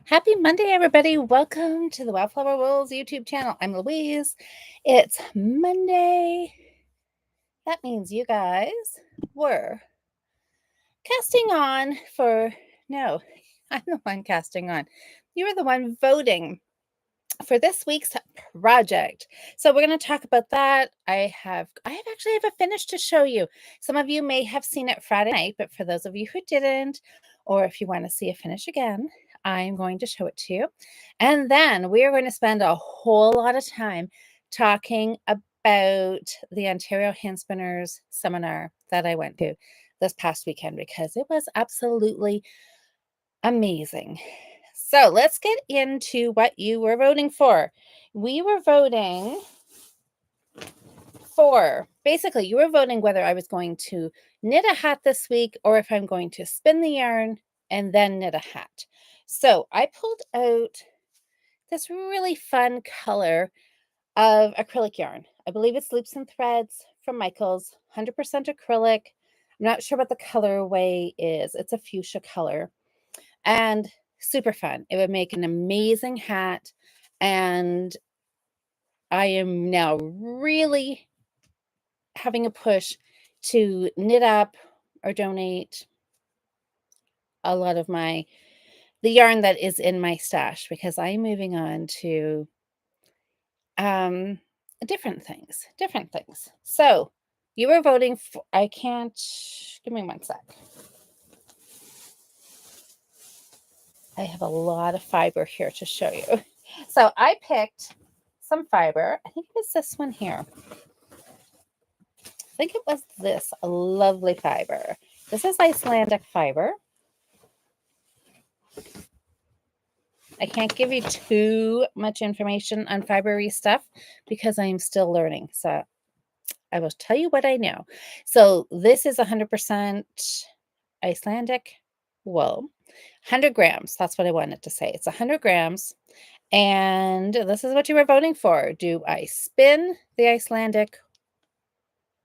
Happy Monday, everybody. Welcome to the Wildflower Wolves YouTube channel. I'm Louise. It's Monday. That means you guys were casting on for, no, I'm the one casting on. You were the one voting for this week's project. So we're going to talk about that. I actually have a finish to show you. Some of you may have seen it Friday night, but for those of you who didn't, or if you want to see a finish again, I'm going to show it to you. And then we are going to spend a whole lot of time talking about the Ontario Hand Spinners seminar that I went to this past weekend because it was absolutely amazing. So let's get into what you were voting for. We were voting for, basically, you were voting whether I was going to knit a hat this week or if I'm going to spin the yarn and then knit a hat. So I pulled out this really fun color of acrylic yarn. I believe it's Loops and Threads from Michaels, 100% acrylic. I'm not sure what the colorway is. It's a fuchsia color. And super fun. It would make an amazing hat. And I am now really having a push to knit up or donate a lot of the yarn that is in my stash because I'm moving on to different things. So you were voting for, I can't, give me one sec. I have a lot of fiber here to show you. So I picked some fiber. I think it was this one here. I think it was this lovely fiber. This is Icelandic fiber. I can't give you too much information on fibery stuff because I'm still learning. So I will tell you what I know. So this is 100% Icelandic wool. 100 grams. That's what I wanted to say. It's 100 grams. And this is what you were voting for. Do I spin the Icelandic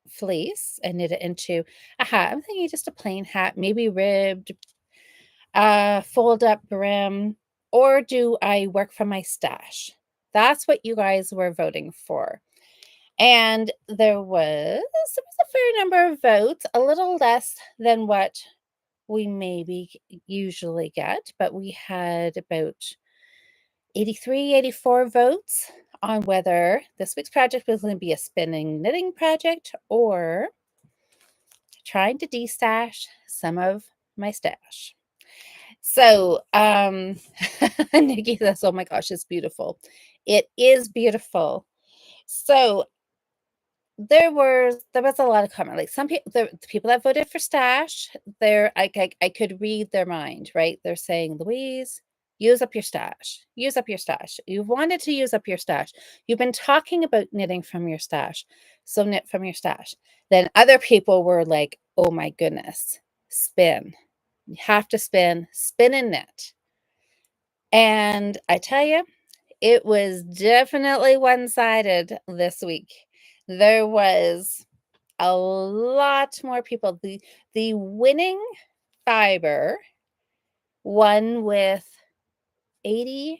fleece and knit it into a hat? I'm thinking just a plain hat, maybe ribbed, fold up brim, or do I work from my stash? That's what you guys were voting for. And there was a fair number of votes, a little less than what we maybe usually get, but we had about 83, 84 votes on whether this week's project was going to be a spinning knitting project or trying to destash some of my stash. So Nikki says, oh my gosh, it's beautiful. It is beautiful. So there was a lot of comment. Like some people, the people that voted for stash, I could read their mind, right? They're saying, Louise, use up your stash. Use up your stash. You've wanted to use up your stash. You've been talking about knitting from your stash. So knit from your stash. Then other people were like, oh my goodness, spin. You have to spin and knit. And I tell you, it was definitely one-sided this week. There was a lot more people. The winning fiber won with 80%.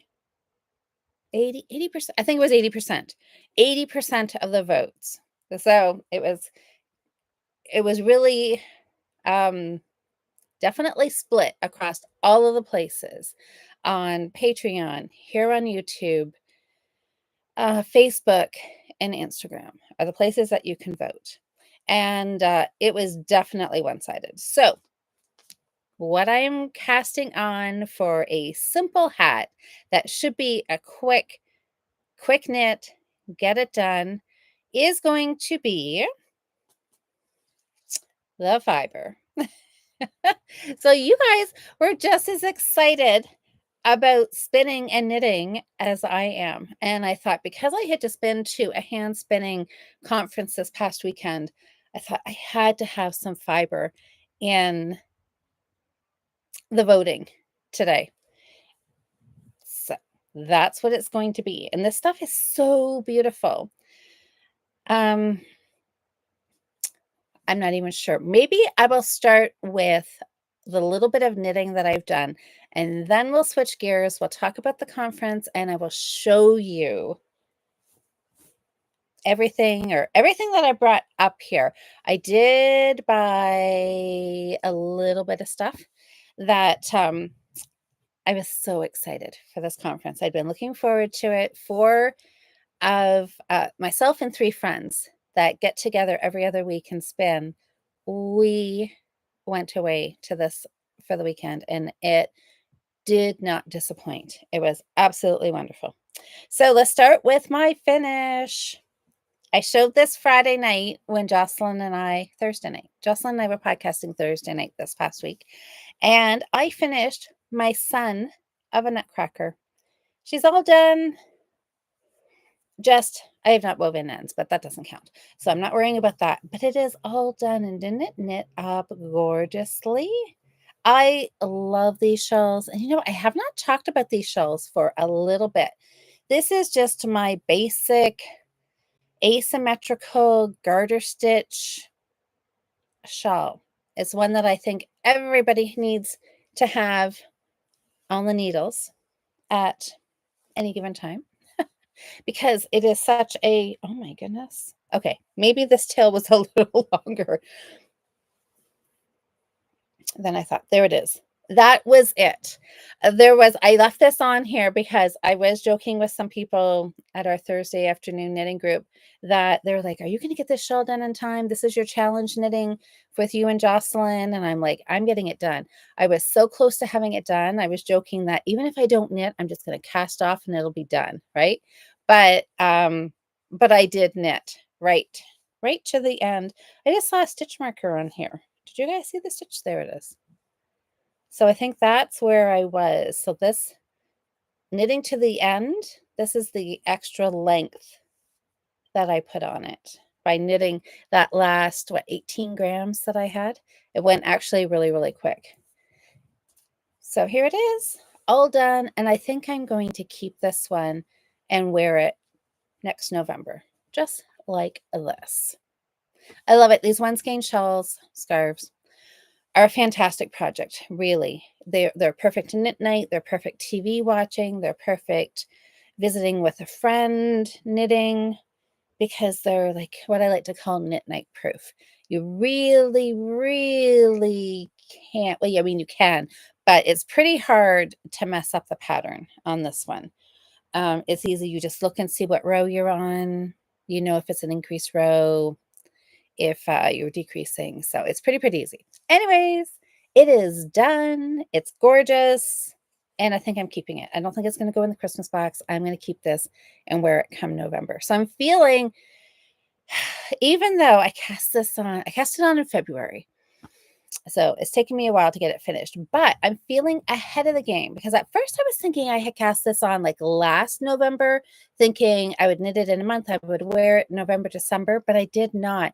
I think it was 80%. 80% of the votes. So it was really definitely split across all of the places on Patreon, here on YouTube, Facebook, and Instagram are the places that you can vote. And it was definitely one-sided. So what I am casting on for a simple hat that should be a quick knit, get it done, is going to be the fiber. So you guys were just as excited about spinning and knitting as I am. And I thought, because I had just been to a hand spinning conference this past weekend, I thought I had to have some fiber in the voting today. So that's what it's going to be. And this stuff is so beautiful. I'm not even sure. Maybe I will start with the little bit of knitting that I've done, and then we'll switch gears. We'll talk about the conference, and I will show you everything that I brought up here. I did buy a little bit of stuff that I was so excited for this conference. I'd been looking forward to it. Four of myself and three friends that get together every other week and spin. We went away to this for the weekend, and it did not disappoint. It was absolutely wonderful. So let's start with my finish. I showed this Friday night when Thursday night. Jocelyn and I were podcasting Thursday night this past week, and I finished my son of a Nutcracker. She's all done. I have not woven ends, but that doesn't count. So I'm not worrying about that. But it is all done, and didn't it knit up gorgeously? I love these shawls. And I have not talked about these shawls for a little bit. This is just my basic asymmetrical garter stitch shawl. It's one that I think everybody needs to have on the needles at any given time because it is such a, oh my goodness. Okay, maybe this tail was a little longer than I thought. There it is. That was it. I left this on here because I was joking with some people at our Thursday afternoon knitting group that they're like, are you going to get this shawl done in time? This is your challenge knitting with you and Jocelyn. And I'm like, I'm getting it done. I was so close to having it done. I was joking that even if I don't knit, I'm just going to cast off and it'll be done. Right. But I did knit right to the end. I just saw a stitch marker on here. Did you guys see the stitch? There it is. So I think that's where I was. So this knitting to the end, this is the extra length that I put on it by knitting that last, 18 grams that I had. It went actually really, really quick. So here it is, all done. And I think I'm going to keep this one and wear it next November, just like this. I love it. These one skein shawls, scarves, are a fantastic project, really. They're perfect knit night, they're perfect TV watching, they're perfect visiting with a friend knitting, because they're like what I like to call knit night proof. You really, really can't, well, I mean, you can, but it's pretty hard to mess up the pattern on this one. It's easy. You just look and see what row you're on. If it's an increased row, if you're decreasing. So it's pretty easy. Anyways, it is done. It's gorgeous. And I think I'm keeping it. I don't think it's going to go in the Christmas box. I'm going to keep this and wear it come November. So I'm feeling, even though I cast it on in February. So it's taken me a while to get it finished, but I'm feeling ahead of the game because at first I was thinking I had cast this on like last November, thinking I would knit it in a month. I would wear it November, December, but I did not.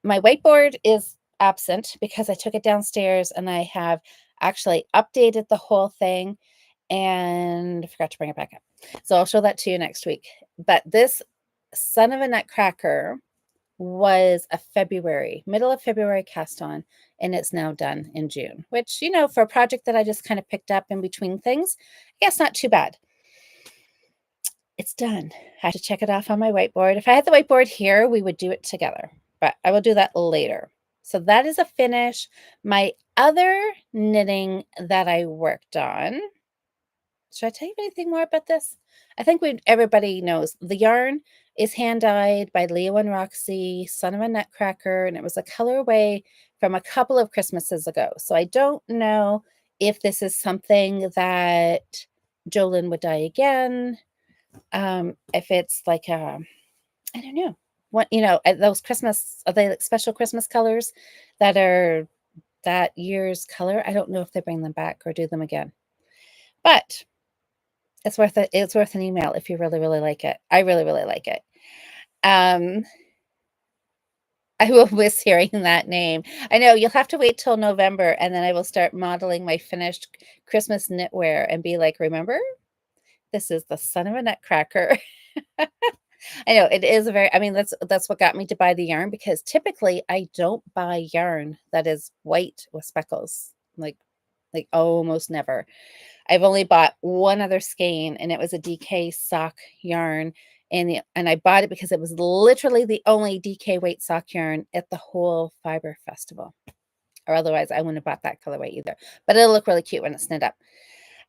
My whiteboard is absent because I took it downstairs and I have actually updated the whole thing and I forgot to bring it back up. So I'll show that to you next week. But this son of a Nutcracker was a middle of February cast on, and it's now done in June, which, for a project that I just kind of picked up in between things, I guess not too bad. It's done. I have to check it off on my whiteboard. If I had the whiteboard here, we would do it together, but I will do that later. So that is a finish. My other knitting that I worked on, should I tell you anything more about this? I think everybody knows the yarn is hand dyed by Leo and Roxy, son of a Nutcracker, and it was a colorway from a couple of Christmases ago. So I don't know if this is something that Jolyn would dye again. If it's like I don't know what, those Christmas, are they like special Christmas colors that are that year's color? I don't know if they bring them back or do them again, but it's worth it. It's worth an email if you really, really like it. I really, really like it. I will miss hearing that name. I know you'll have to wait till November and then I will start modeling my finished Christmas knitwear and be like, remember, this is the son of a Nutcracker. I know it is that's what got me to buy the yarn, because typically I don't buy yarn that is white with speckles. Like, like almost never. I've only bought one other skein, and it was a DK sock yarn, and I bought it because it was literally the only DK weight sock yarn at the whole fiber festival, or otherwise I wouldn't have bought that colorway either, but it'll look really cute when it's knit up.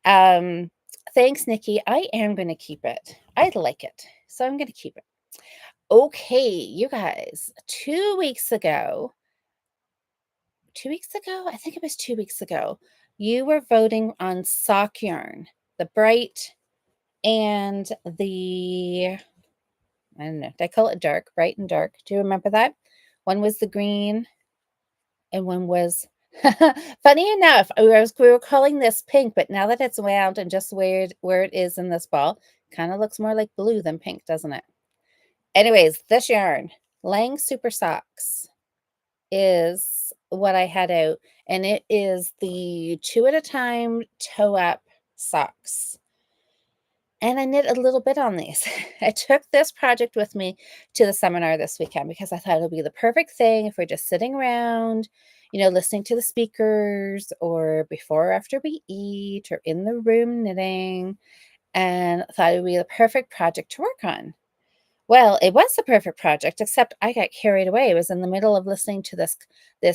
Um, thanks, Nikki. I am gonna keep it. I like it, so I'm gonna keep it. Okay, you guys, 2 weeks ago 2 weeks ago? I think it was 2 weeks ago, you were voting on sock yarn, the bright and the I don't know, did I call it dark? Bright and dark. Do you remember that? One was the green and one was funny enough, we were calling this pink, but now that it's wound and just where it is in this ball, kind of looks more like blue than pink, doesn't it? Anyways, this yarn, Lang Super Socks, is what I had out, and it is the 2 at a time toe up socks. And I knit a little bit on these. I took this project with me to the seminar this weekend because I thought it'll be the perfect thing if we're just sitting around, listening to the speakers, or before or after we eat, or in the room knitting, and I thought it would be the perfect project to work on. Well, it was the perfect project, except I got carried away. I was in the middle of listening to this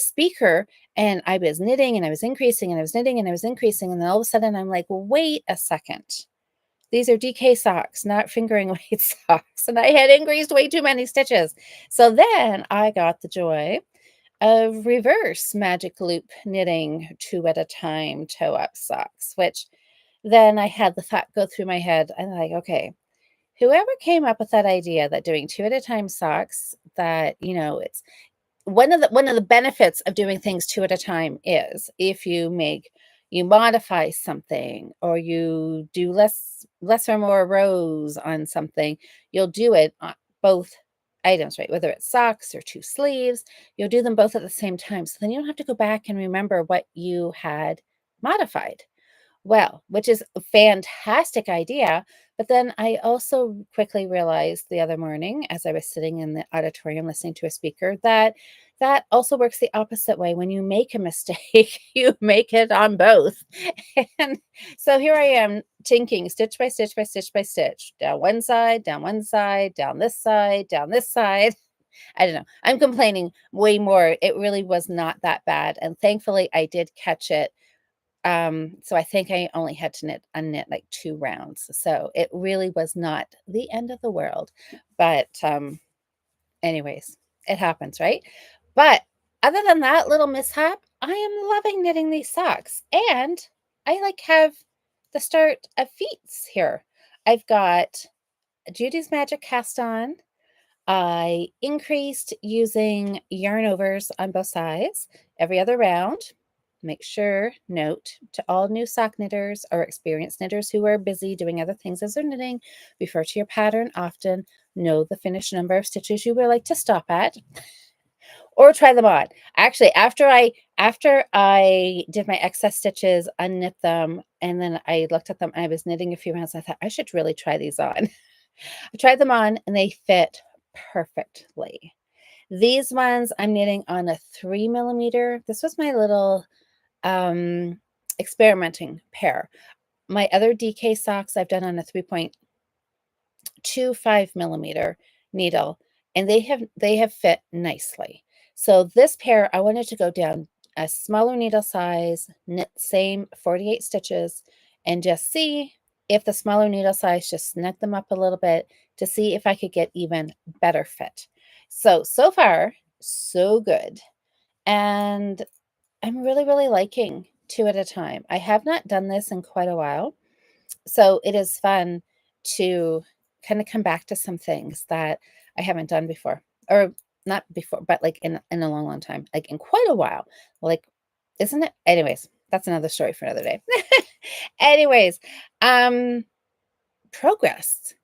speaker, and I was knitting, and I was increasing, and I was knitting, and I was increasing, and then all of a sudden I'm like, wait a second. These are DK socks, not fingering weight socks, and I had increased way too many stitches. So then I got the joy of reverse magic loop knitting 2 at a time toe up socks, which then I had the thought go through my head. I'm like, okay, whoever came up with that idea that doing 2 at a time socks, that, it's one of the benefits of doing things 2 at a time is if you modify something, or you do less or more rows on something, you'll do it on both items, right? Whether it's socks or 2 sleeves, you'll do them both at the same time. So then you don't have to go back and remember what you had modified. Well, which is a fantastic idea, but then I also quickly realized the other morning as I was sitting in the auditorium listening to a speaker that that also works the opposite way. When you make a mistake, you make it on both. And so here I am tinking stitch by stitch by stitch by stitch, down one side, down one side, down this side, down this side. I don't know. I'm complaining way more. It really was not that bad. And thankfully I did catch it. So I think I only had to unknit like 2 rounds. So it really was not the end of the world. But anyways, it happens, right? But other than that little mishap, I am loving knitting these socks. And I have the start of feats here. I've got Judy's Magic cast on. I increased using yarn overs on both sides every other round. Make sure, note to all new sock knitters or experienced knitters who are busy doing other things as they're knitting, refer to your pattern often, know the finished number of stitches you would like to stop at, or try them on. Actually, after I did my excess stitches, unknit them, and then I looked at them, I was knitting a few rounds, I thought I should really try these on. I tried them on and they fit perfectly. These ones I'm knitting on a 3mm. This was my little experimenting pair. My other DK socks I've done on a 3.25mm needle, and they have fit nicely. So this pair, I wanted to go down a smaller needle size, knit same 48 stitches, and just see if the smaller needle size, just snug them up a little bit to see if I could get even better fit. So far, so good. And I'm really, really liking 2 at a time. I have not done this in quite a while. So it is fun to kind of come back to some things that I haven't done before, or not before, but like in a long, long time, like in quite a while. Like, isn't it? Anyways, that's another story for another day. Anyways, progress.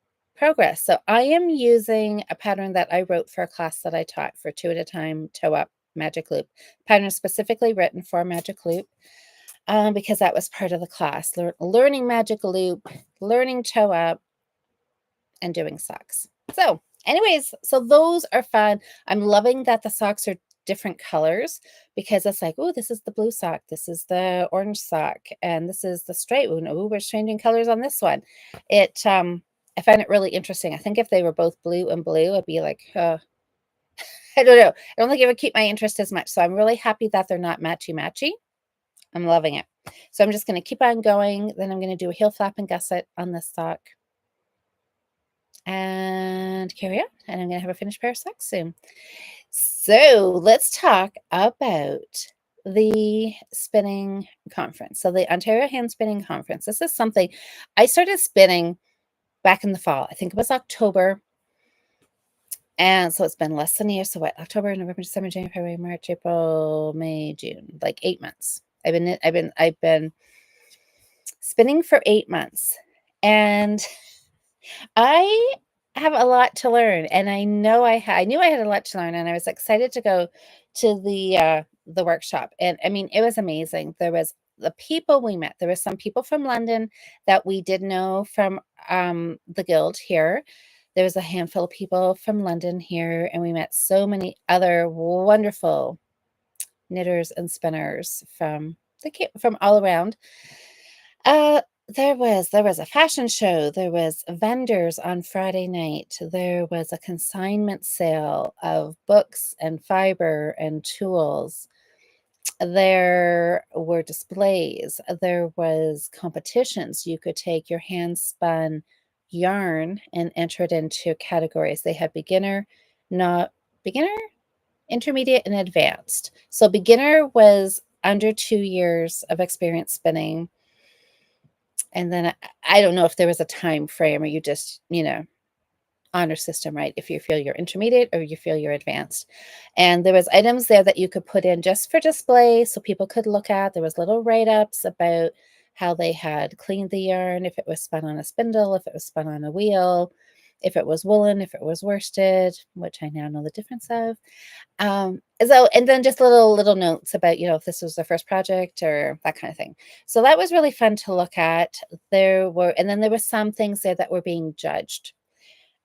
So I am using a pattern that I wrote for a class that I taught for 2 at a time toe up magic loop. Pattern specifically written for magic loop. Because that was part of the class, learning magic loop, learning toe up, and doing socks. So anyways, so those are fun. I'm loving that the socks are different colors because it's like, oh, this is the blue sock, this is the orange sock, and this is the straight one. Oh, we're changing colors on this one. I find it really interesting. I think if they were both blue and blue, I'd be like, I don't know. I don't think it would keep my interest as much. So I'm really happy that they're not matchy-matchy. I'm loving it. So I'm just going to keep on going. Then I'm going to do a heel flap and gusset on this sock. And carry on. And I'm going to have a finished pair of socks soon. So let's talk about the spinning conference. So the Ontario Hand Spinning Conference. This is something I started spinning back in the fall. I think it was October. And so it's been less than a year. So what? October, November, December, January, February, March, April, May, June. Like 8 months. I've been spinning for 8 months. And I have a lot to learn, and I knew I had a lot to learn, and I was excited to go to the workshop. And I mean, it was amazing. There was the people we met. There was some people from London that we did know from the guild here. There was a handful of people from London here, and we met so many other wonderful knitters and spinners from all around. There was a fashion show, there was vendors on Friday night, there was a consignment sale of books and fiber and tools. There were displays, there was competitions. You could take your hand spun yarn and enter it into categories. They had beginner, intermediate, and advanced. So beginner was under 2 years of experience spinning. And then I don't know if there was a time frame or you just, honor system, right? If you feel you're intermediate or you feel you're advanced. And there was items there that you could put in just for display so people could look at. There was little write-ups about how they had cleaned the yarn, if it was spun on a spindle, if it was spun on a wheel, if it was woolen, if it was worsted, which I now know the difference of. And then just little notes about, if this was their first project or that kind of thing. So that was really fun to look at. And then there were some things there that were being judged.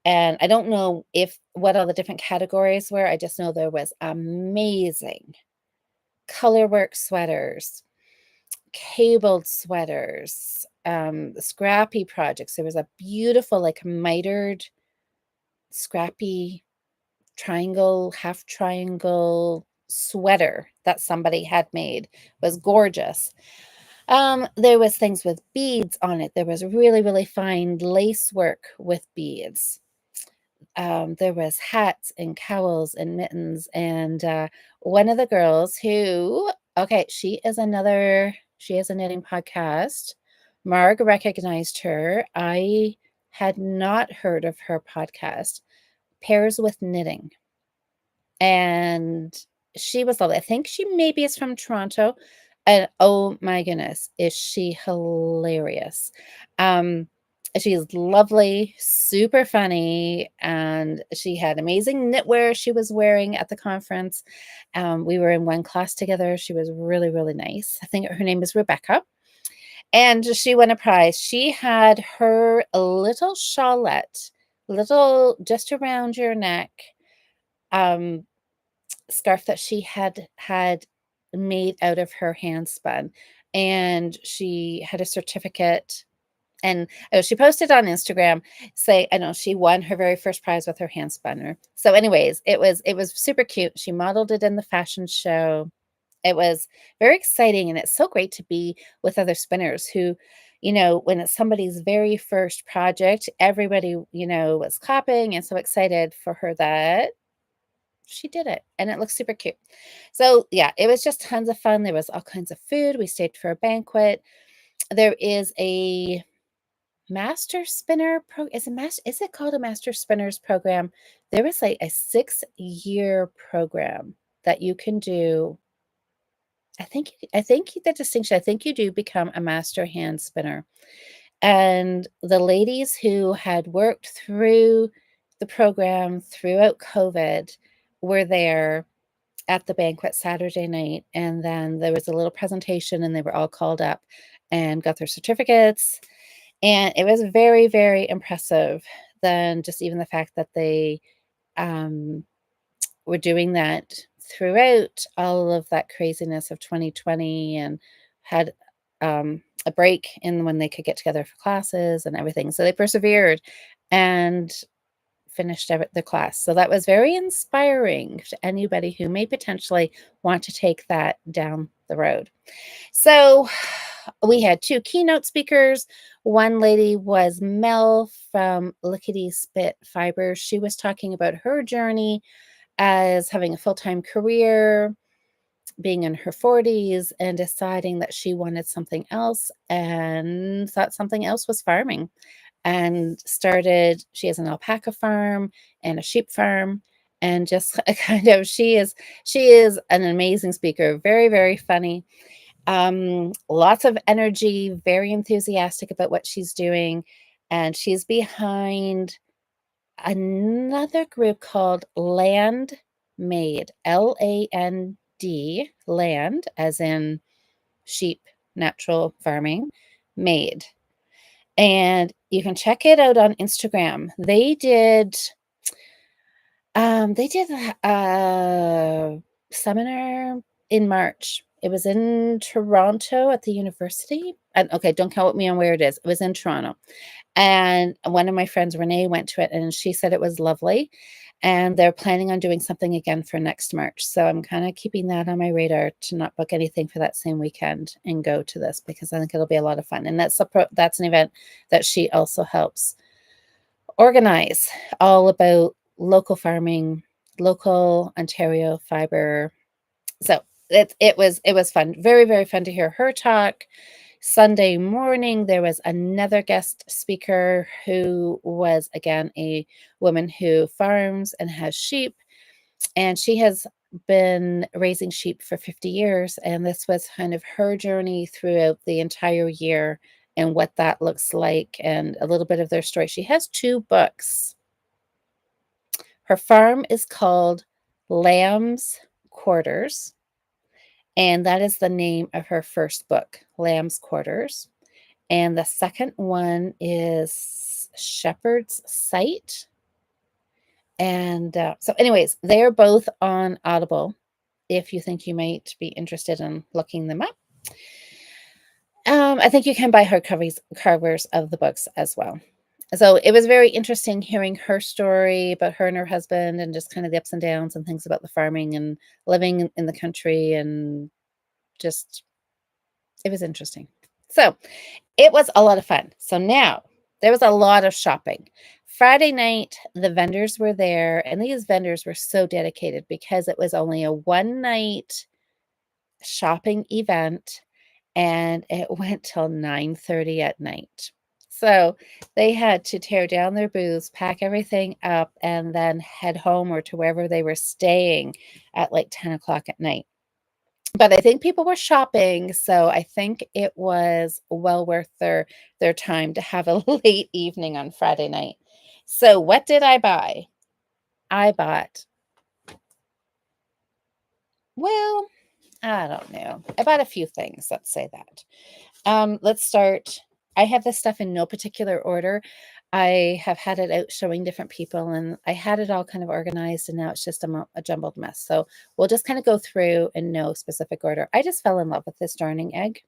And I don't know what all the different categories were. I just know there was amazing colorwork sweaters, cabled sweaters, scrappy projects. There was a beautiful, like, mitered, scrappy half triangle sweater that somebody had made. It was gorgeous. There was things with beads on it. There was really, really fine lace work with beads. There was hats and cowls and mittens. And one of the girls she has a knitting podcast. Marg recognized her. I had not heard of her podcast, Pairs with Knitting. And she was lovely. I think she maybe is from Toronto. And oh my goodness, is she hilarious. She's lovely, super funny, and she had amazing knitwear she was wearing at the conference. We were in one class together. She was really, really nice. I think her name is Rebecca. And she won a prize. She had her little shawlette, just around your neck, scarf that she had made out of her hand spun. And she had a certificate. And she posted on Instagram, she won her very first prize with her hand spinner. So anyways, it was super cute. She modeled it in the fashion show. It was very exciting. And it's so great to be with other spinners who, when it's somebody's very first project, everybody, was clapping and so excited for her that she did it. And it looks super cute. So yeah, it was just tons of fun. There was all kinds of food. We stayed for a banquet. There is a master spinner is it called a master spinners program? There was like a 6-year program that you can do. I think the distinction, I think you do become a master hand spinner. And the ladies who had worked through the program throughout COVID were there at the banquet Saturday night. And then there was a little presentation and they were all called up and got their certificates. And it was very, very impressive. Then just even the fact that they were doing that throughout all of that craziness of 2020 and had a break in when they could get together for classes and everything. So they persevered and finished the class. So that was very inspiring to anybody who may potentially want to take that down the road. So we had 2 keynote speakers. One lady was Mel from Lickety Spit Fibers. She was talking about her journey as having a full-time career, being in her 40s, and deciding that she wanted something else and thought something else was farming. And she has an alpaca farm and a sheep farm, and just kind of she is an amazing speaker, very, very funny. Lots of energy, very enthusiastic about what she's doing, and she's behind another group called Land Made, LAND, land, as in sheep, natural farming, made. And you can check it out on Instagram. They did a seminar in March. It was in Toronto at the university. And okay, don't quote me on where it is. It was in Toronto. And one of my friends, Renee, went to it and she said it was lovely. And they're planning on doing something again for next March. So I'm kind of keeping that on my radar to not book anything for that same weekend and go to this, because I think it'll be a lot of fun. And that's an event that she also helps organize, all about local farming, local Ontario fiber. So it was fun. Very, very fun to hear her talk. Sunday morning, there was another guest speaker who was, again, a woman who farms and has sheep. And she has been raising sheep for 50 years. And this was kind of her journey throughout the entire year and what that looks like, and a little bit of their story. She has 2 books. Her farm is called Lamb's Quarters. And that is the name of her first book, Lamb's Quarters. And the second one is Shepherd's Sight. And so anyways, they're both on Audible if you think you might be interested in looking them up. I think you can buy hardcovers of the books as well. So it was very interesting hearing her story about her and her husband, and just kind of the ups and downs and things about the farming and living in the country, and just, it was interesting. So it was a lot of fun. So now there was a lot of shopping. Friday night, the vendors were there, and these vendors were so dedicated because it was only a one-night shopping event, and it went till 9:30 at night. So they had to tear down their booths, pack everything up, and then head home or to wherever they were staying at like 10 o'clock at night. But I think people were shopping, so I think it was well worth their time to have a late evening on Friday night. So what did I buy? I bought, well, I don't know. I bought a few things, let's say that. Let's start. I have this stuff in no particular order. I have had it out showing different people, and I had it all kind of organized, and now it's just a jumbled mess. So we'll just kind of go through in no specific order. I just fell in love with this darning egg.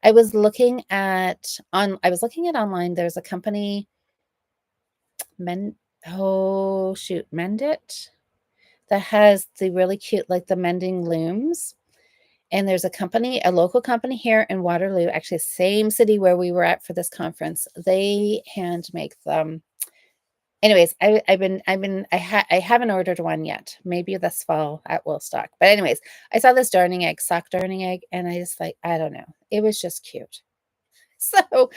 I was looking at online. There's a company, Mend It, that has the really cute, like the mending looms. And there's a local company here in Waterloo, actually same city where we were at for this conference. They hand make them. Anyways, I haven't ordered one yet. Maybe this fall at Woolstock. But anyways, I saw this sock darning egg, and I just, like, I don't know. It was just cute. So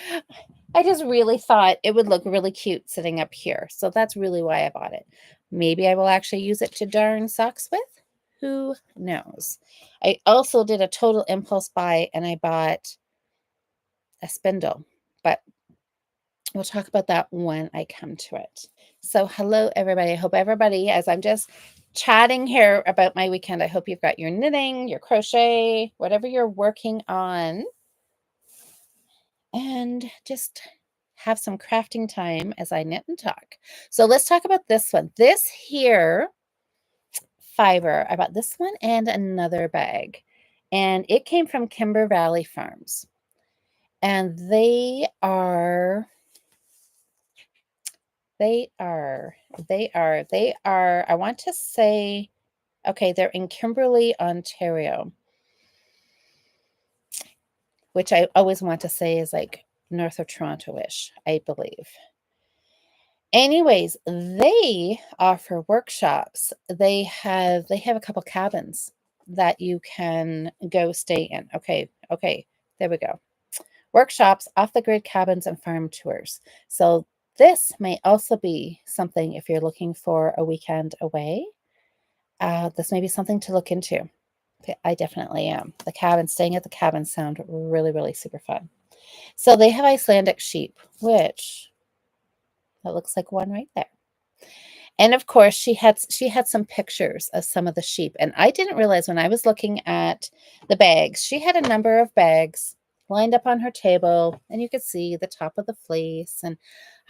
I just really thought it would look really cute sitting up here. So that's really why I bought it. Maybe I will actually use it to darn socks with. Who knows? I also did a total impulse buy, and I bought a spindle, but we'll talk about that when I come to it. So hello, everybody. I hope everybody, as I'm just chatting here about my weekend, I hope you've got your knitting, your crochet, whatever you're working on, and just have some crafting time as I knit and talk. So let's talk about this one. This here fiber. I bought this one and another bag, and it came from Kimber Valley Farms. And I want to say, okay, they're in Kimberley, Ontario, which I always want to say is like north of Toronto-ish, I believe. Anyways, they offer workshops. They have a couple cabins that you can go stay in. Okay, there we go. Workshops, off-the-grid cabins, and farm tours. So this may also be something if you're looking for a weekend away. This may be something to look into. I definitely am. Staying at the cabin sound really, really super fun. So they have Icelandic sheep, which that looks like one right there. And of course, she had some pictures of some of the sheep. And I didn't realize when I was looking at the bags, she had a number of bags lined up on her table, and you could see the top of the fleece. And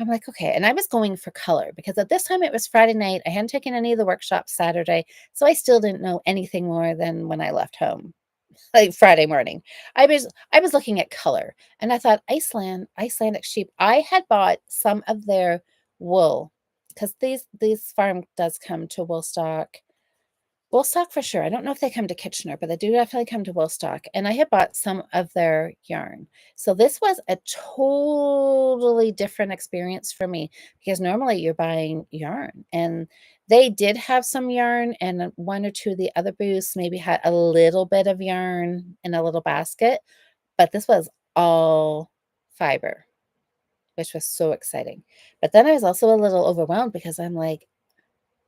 I'm like, okay. And I was going for color because at this time it was Friday night. I hadn't taken any of the workshops Saturday, so I still didn't know anything more than when I left home, like Friday morning. I was looking at color, and I thought Icelandic sheep. I had bought some of their wool because these farm does come to Woolstock for sure. I don't know if they come to Kitchener, but they do definitely come to Woolstock. And I had bought some of their yarn. So this was a totally different experience for me because normally you're buying yarn. And they did have some yarn, and one or two of the other booths maybe had a little bit of yarn in a little basket. But this was all fiber, which was so exciting. But then I was also a little overwhelmed because I'm like,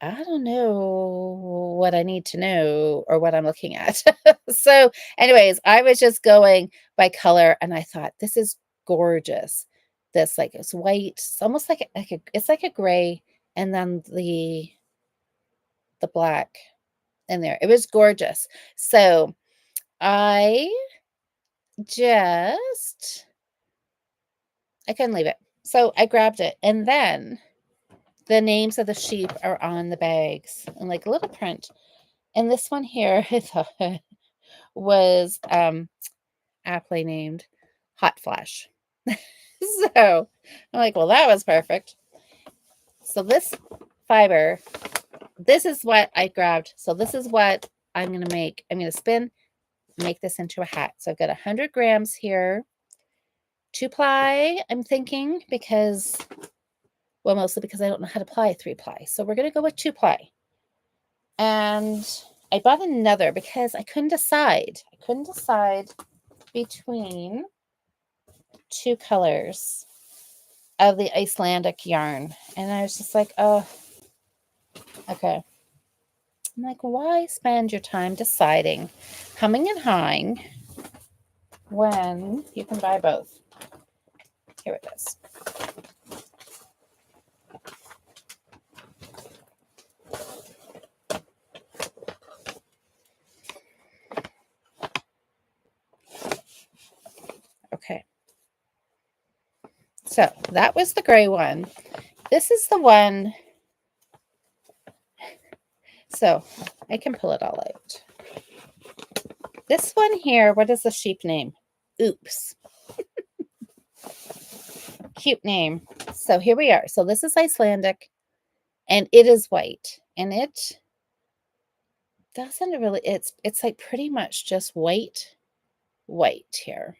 I don't know what I need to know or what I'm looking at. So, anyways, I was just going by color, and I thought, this is gorgeous. This, like, it's white. It's almost like it's like a gray, and then the black in there. It was gorgeous. So I couldn't leave it. So I grabbed it, and then the names of the sheep are on the bags and like a little print. And this one here I thought was aptly named Hot Flash. So I'm like, well, that was perfect. So this fiber, this is what I grabbed. So this is what I'm going to make. I'm going to spin, make this into a hat. So I've got 100 grams here. 2-ply, I'm thinking, because, well, mostly because I don't know how to ply 3-ply. So we're going to go with 2-ply. And I bought another because I couldn't decide. I couldn't decide between two colors of the Icelandic yarn. And I was just like, oh, okay. I'm like, why spend your time deciding, humming and hawing, when you can buy both? Here it is. Okay. So that was the gray one. This is the one. So I can pull it all out. This one here, what is the sheep name? Oops. Cute name. So here we are. So this is Icelandic, and it is white, and it doesn't really, it's like pretty much just white here.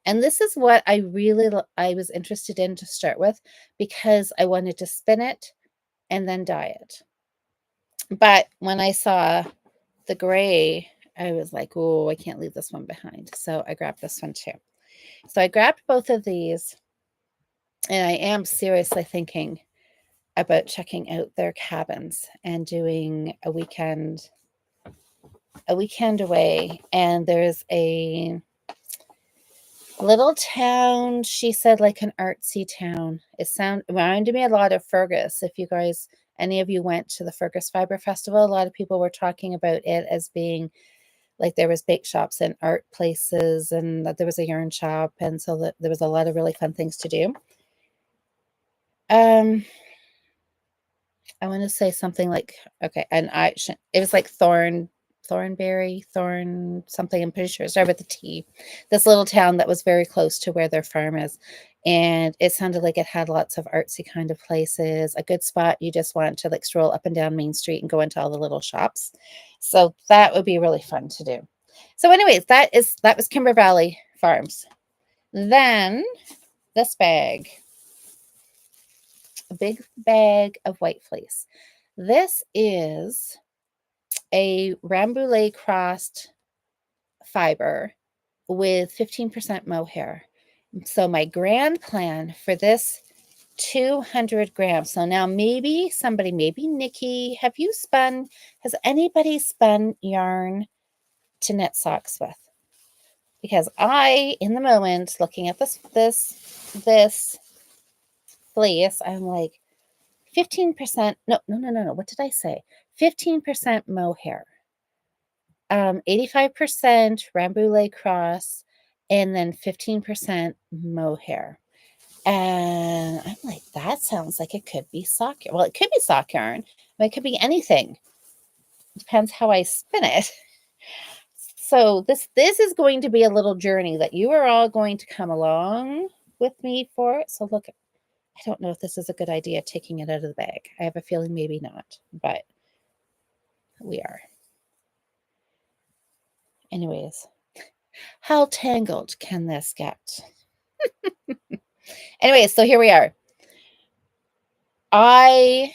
And this is what I was interested in to start with because I wanted to spin it and then dye it. But when I saw the gray, I was like, oh, I can't leave this one behind. So I grabbed this one too. So I grabbed both of these, and I am seriously thinking about checking out their cabins and doing a weekend away. And there's a little town, she said, like an artsy town. It reminded me a lot of Fergus. If you guys, any of you went to the Fergus Fiber Festival, a lot of people were talking about it as being like there was bake shops and art places, and that there was a yarn shop, and so that there was a lot of really fun things to do. I want to say something like, okay, and it was like Thornberry, Thorn something. I'm pretty sure it started with the T. This little town that was very close to where their farm is. And it sounded like it had lots of artsy kind of places, a good spot. You just want to like stroll up and down Main Street and go into all the little shops. So that would be really fun to do. So anyways, that was Kimber Valley Farms. Then this bag, a big bag of white fleece. This is a Rambouillet crossed fiber with 15% mohair. So my grand plan for this 200 grams. So now maybe somebody, maybe Nikki, has anybody spun yarn to knit socks with? Because I, in the moment, looking at this fleece, I'm like, 15%, no. What did I say? 15% mohair, 85% Rambouillet cross, and then 15% mohair. And I'm like, that sounds like it could be sock yarn. Well, it could be sock yarn, but it could be anything. Depends how I spin it. So this is going to be a little journey that you are all going to come along with me for. So look, I don't know if this is a good idea, taking it out of the bag. I have a feeling maybe not, but we are. Anyways, how tangled can this get? Anyways, so here we are. I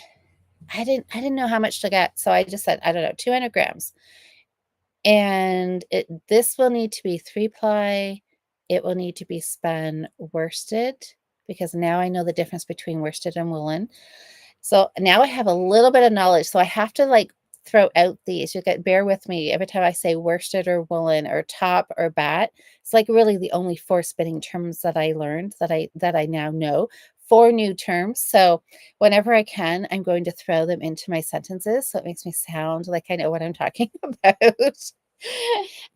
didn't know how much to get, so I just said, I don't know, 200 grams. And this will need to be 3-ply. It will need to be spun worsted, because now I know the difference between worsted and woolen. So now I have a little bit of knowledge. So I have to like throw out these. Bear with me every time I say worsted or woolen or top or bat. It's like really the only 4 spinning terms that I learned that I now know. 4 new terms. So whenever I can, I'm going to throw them into my sentences, so it makes me sound like I know what I'm talking about.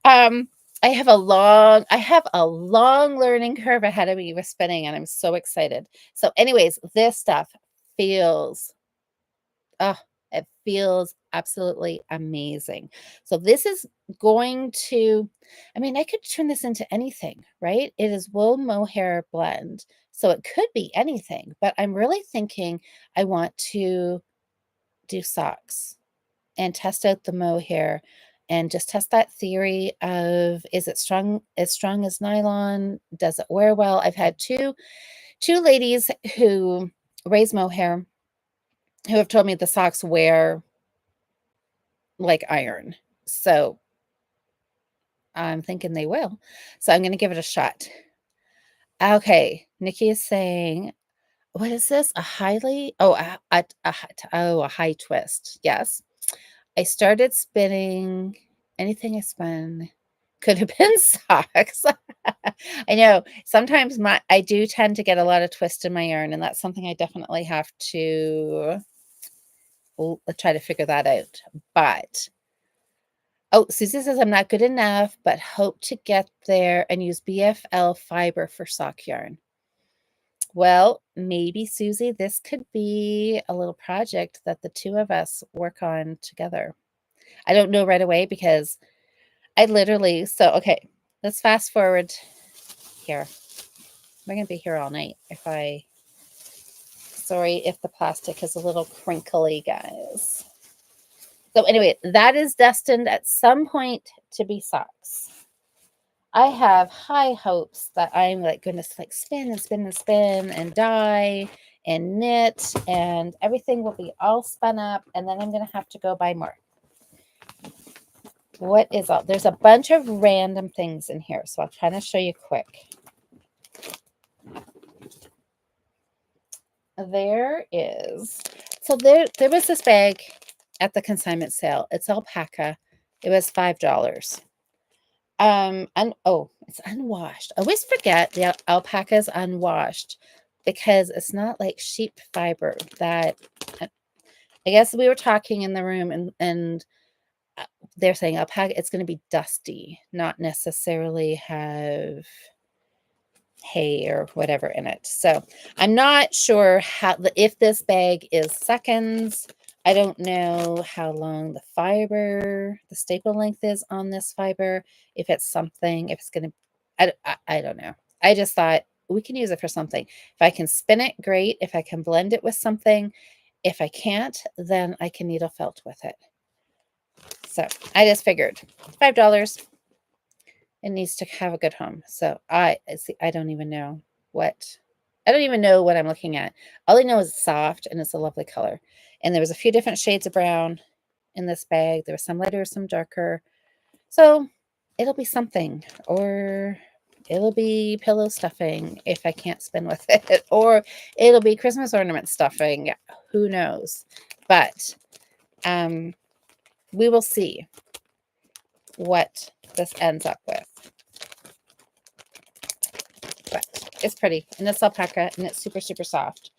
I have a long learning curve ahead of me with spinning, and I'm so excited. So anyways, this stuff feels, it feels absolutely amazing. So this is going to, I mean, I could turn this into anything, right? It is wool mohair blend. So it could be anything, but I'm really thinking I want to do socks and test out the mohair and just test that theory of, is it strong as nylon? Does it wear well? I've had two ladies who raise mohair who have told me the socks wear like iron. So I'm thinking they will. So I'm going to give it a shot. Okay. Nikki is saying, what is this? A highly, oh, a high twist. Yes. I started spinning. Anything I spun could have been socks. I know sometimes I do tend to get a lot of twist in my yarn, and that's something I definitely have to try to figure that out. But oh, Susie says I'm not good enough, but hope to get there and use BFL fiber for sock yarn. Well, maybe, Susie, this could be a little project that the two of us work on together. I don't know right away because I literally, so, okay, let's fast forward here. We're going to be here all night sorry if the plastic is a little crinkly, guys. So anyway, that is destined at some point to be socks. I have high hopes that I'm like going to like spin and spin and spin and dye and knit, and everything will be all spun up, and then I'm going to have to go buy more. What is all? There's a bunch of random things in here, so I'll try to show you quick. There is, so there was this bag at the consignment sale. It's Alpaca. It was $5. And oh, it's unwashed. I always forget the alpaca is unwashed because it's not like sheep fiber that, I guess we were talking in the room, and they're saying alpaca, it's going to be dusty, not necessarily have hay or whatever in it. So I'm not sure if this bag is seconds I don't know how long the staple length is on this fiber. If it's something, if it's going to, I don't know. I just thought we can use it for something. If I can spin it, great. If I can blend it with something, if I can't, then I can needle felt with it. So I just figured $5. It needs to have a good home. So I see. I don't even know what I'm looking at. All I know is it's soft and it's a lovely color. And there was a few different shades of brown in this bag. There was some lighter, some darker. So it'll be something, or it'll be pillow stuffing if I can't spin with it, or it'll be Christmas ornament stuffing. Who knows? But we will see what this ends up with. But it's pretty, and it's alpaca, and it's super, super soft.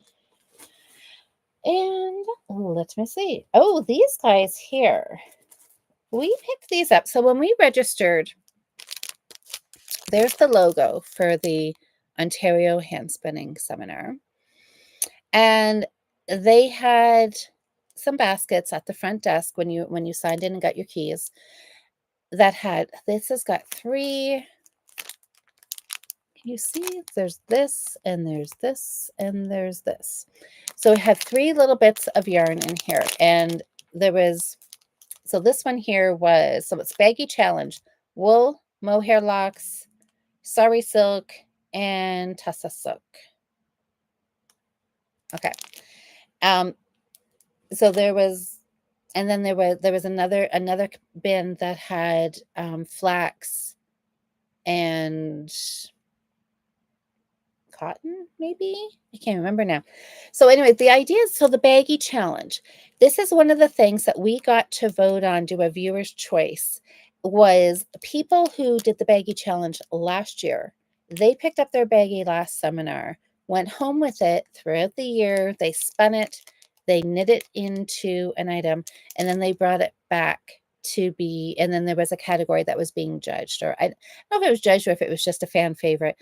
And let me see. Oh, these guys here. We picked these up. So when we registered, there's the logo for the Ontario Handspinning Seminar. And they had some baskets at the front desk when you signed in and got your keys that had, this has got 3. Can you see? There's this, and there's this, and there's this. So it had 3 little bits of yarn in here. And there was, so this one here was, so it's Baggy Challenge, wool, mohair locks, sari silk, and tussa silk. Okay. So there was, and then there was another bin that had flax and cotton, maybe? I can't remember now. So anyway, the idea is, so the Baggy Challenge, this is one of the things that we got to vote on, do a viewer's choice, was people who did the Baggy Challenge last year. They picked up their baggy last seminar, went home with it throughout the year, they spun it, they knit it into an item, and then they brought it back to be, and then there was a category that was being judged, or I don't know if it was judged or if it was just a fan favorite.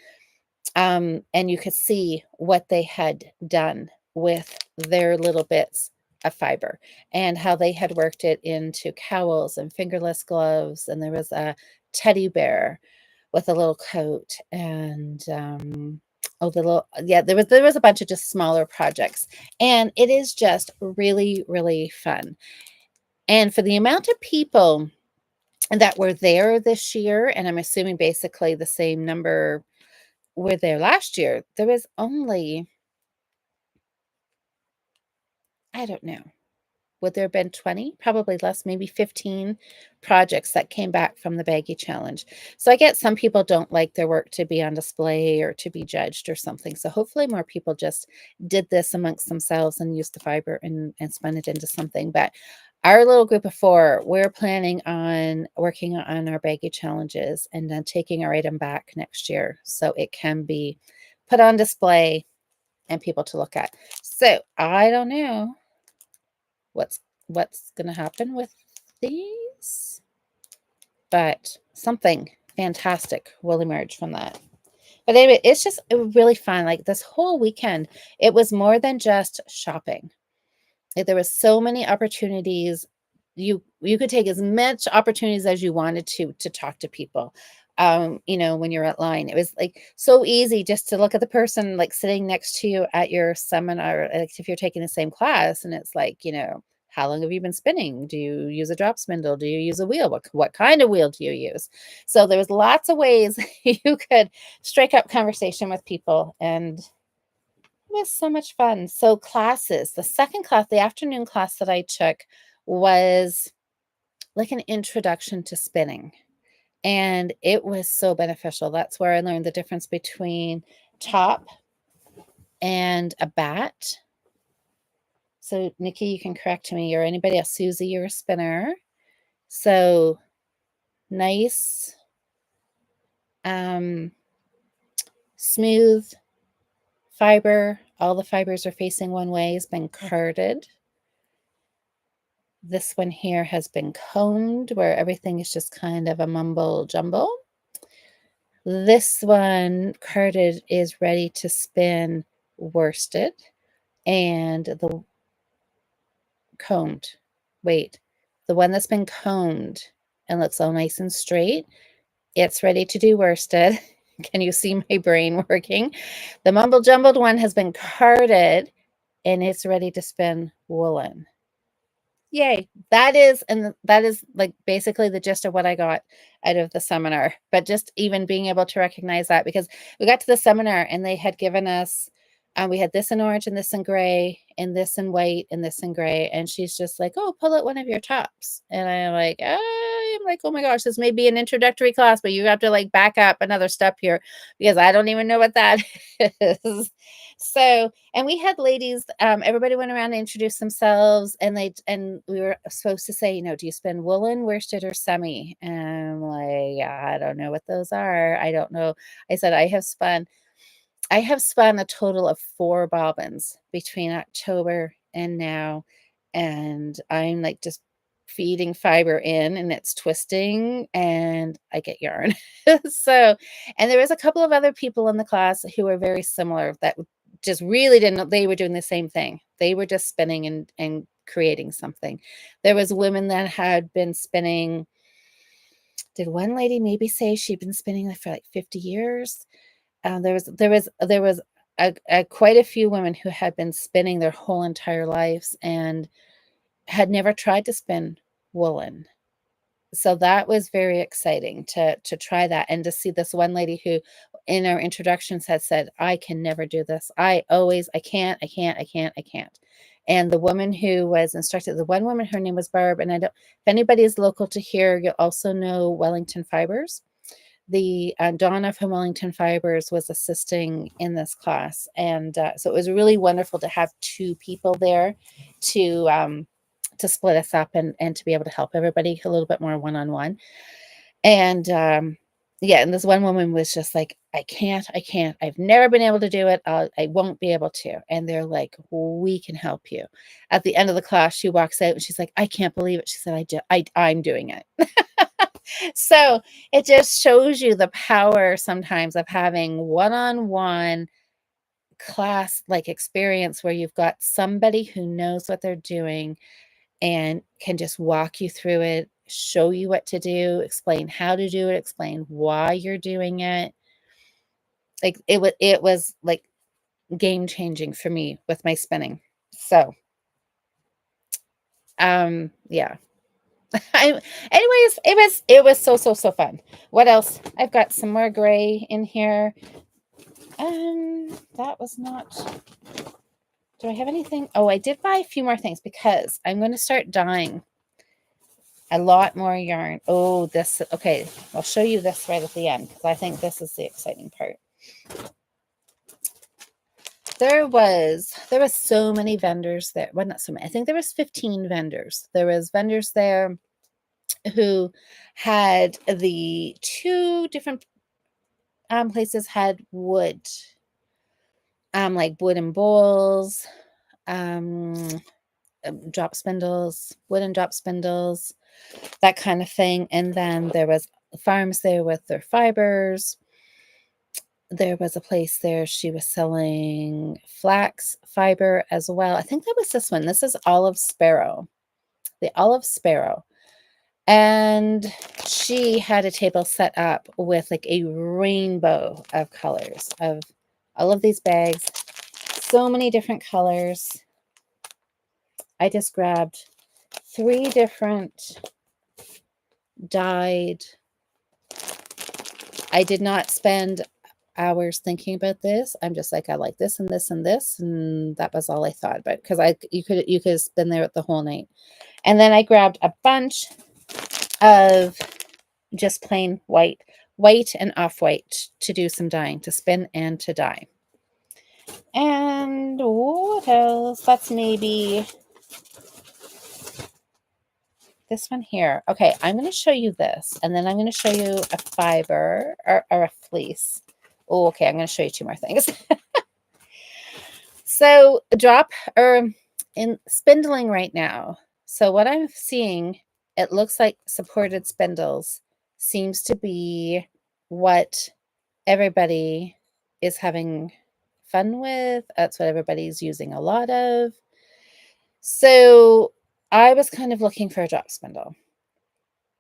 And you could see what they had done with their little bits of fiber and how they had worked it into cowls and fingerless gloves. And there was a teddy bear with a little coat, and there was a bunch of just smaller projects, and it is just really, really fun. And for the amount of people that were there this year, and I'm assuming basically the same number were there last year, there was only, I don't know, would there have been 20? Probably less, maybe 15 projects that came back from the Baggy Challenge. So I get some people don't like their work to be on display or to be judged or something. So hopefully more people just did this amongst themselves and used the fiber and spun it into something. But our little group of 4, we're planning on working on our Baggy Challenges and then taking our item back next year so it can be put on display and people to look at. So I don't know what's going to happen with these, but something fantastic will emerge from that. But anyway, it's just really fun. Like this whole weekend, it was more than just shopping. There was so many opportunities. You could take as much opportunities as you wanted to talk to people. When you're at line, it was like so easy just to look at the person like sitting next to you at your seminar, like if you're taking the same class, and it's like, how long have you been spinning? Do you use a drop spindle? Do you use a wheel? What kind of wheel do you use? So there was lots of ways you could strike up conversation with people, and it was so much fun. So classes, the second class, the afternoon class that I took was like an introduction to spinning. And it was so beneficial. That's where I learned the difference between top and a bat. So Nikki, you can correct me, or anybody else, Susie, you're a spinner. So nice, smooth fiber. All the fibers are facing one way, has been carded. This one here has been combed, where everything is just kind of a mumble jumble. This one carded is ready to spin worsted, and the combed. Wait, the one that's been combed and looks all nice and straight, it's ready to do worsted. Can you see my brain working? The mumble jumbled one has been carded and it's ready to spin woolen. Yay. That is like basically the gist of what I got out of the seminar. But just even being able to recognize that, because we got to the seminar and they had given us, we had this in orange and this in gray and this in white and this in gray. And she's just like, oh, pull out one of your tops. And I'm like, oh my gosh, this may be an introductory class, but you have to like back up another step here because I don't even know what that is. So, and we had ladies, everybody went around and introduced themselves, and we were supposed to say, do you spin woolen, worsted, or semi? And I'm like, yeah, I don't know what those are. I don't know. I said, I have spun a total of 4 bobbins between October and now, and I'm like just feeding fiber in and it's twisting and I get yarn. So, and there was a couple of other people in the class who were very similar that just really didn't know they were doing the same thing. They were just spinning and creating something. There was women that had been spinning. Did one lady maybe say she'd been spinning for like 50 years? There was quite a few women who had been spinning their whole entire lives and had never tried to spin woolen. So that was very exciting to try that, and to see this one lady who in our introductions had said, I can never do this. I can't. And the woman who was instructed, the one woman, her name was Barb, and if anybody is local to here, you'll also know Wellington Fibers. The Donna from Wellington Fibers was assisting in this class. And so it was really wonderful to have 2 people there to split us up and to be able to help everybody a little bit more one-on-one. And yeah, and this one woman was just like, I can't. I've never been able to do it. I won't be able to. And they're like, we can help you. At the end of the class, she walks out and she's like, I can't believe it. She said, I'm doing it. So it just shows you the power sometimes of having one-on-one class like experience where you've got somebody who knows what they're doing and can just walk you through it, show you what to do, explain how to do it, explain why you're doing it. Like it was like game changing for me with my spinning. So yeah. Anyways, it was so fun. What else? I've got some more gray in here. That was not. Do I have anything? Oh, I did buy a few more things because I'm going to start dyeing a lot more yarn. Oh, this. Okay, I'll show you this right at the end because I think this is the exciting part. There was so many vendors there. Well, not so many. I think there was 15 vendors. There was vendors there who had the 2 different places had wood, like wooden bowls, drop spindles, wooden drop spindles, that kind of thing. And then there was farms there with their fibers. There was a place there, she was selling flax fiber as well. I think that was this one. This is Olive Sparrow, the Olive Sparrow. And she had a table set up with like a rainbow of colors of all of these bags. So many different colors. I just grabbed 3 different dyed. I did not spend hours thinking about this. I'm just like, I like this and this and this, and that was all I thought about, because you could have been there the whole night. And then I grabbed a bunch of just plain white and off-white to do some dyeing, to spin and to dye. And what else? That's maybe this one here. Okay, I'm going to show you this, and then I'm going to show you a fiber or a fleece. Oh, okay, I'm going to show you 2 more things. So in spindling right now. So what I'm seeing, it looks like supported spindles seems to be what everybody is having fun with. That's what everybody's using a lot of. So I was kind of looking for a drop spindle.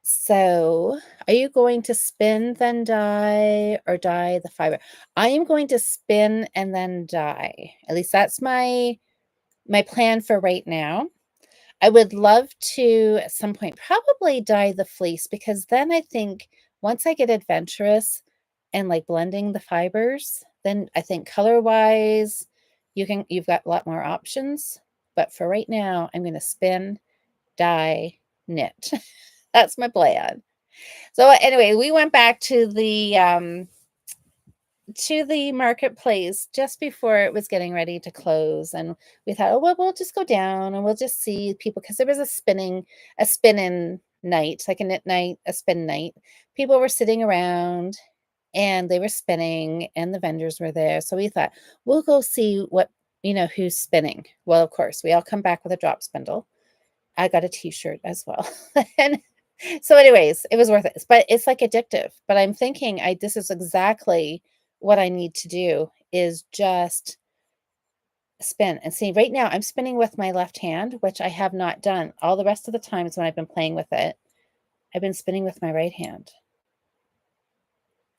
So, are you going to spin then dye or dye the fiber? I am going to spin and then dye. At least that's my plan for right now. I would love to at some point probably dye the fleece because then I think once I get adventurous and like blending the fibers, then I think color-wise you've got a lot more options. But for right now, I'm going to spin, dye, knit. That's my plan. So anyway, we went back to the marketplace just before it was getting ready to close, and we thought, oh well, we'll just go down and we'll just see people because there was a spin-in night, like a knit night, a spin night. People were sitting around and they were spinning, and the vendors were there. So we thought we'll go see what who's spinning. Well, of course, we all come back with a drop spindle. I got a t-shirt as well. And so anyways, it was worth it. But it's like addictive. But I'm thinking this is exactly what I need to do is just spin. And see, right now I'm spinning with my left hand, which I have not done. All the rest of the times when I've been playing with it, I've been spinning with my right hand.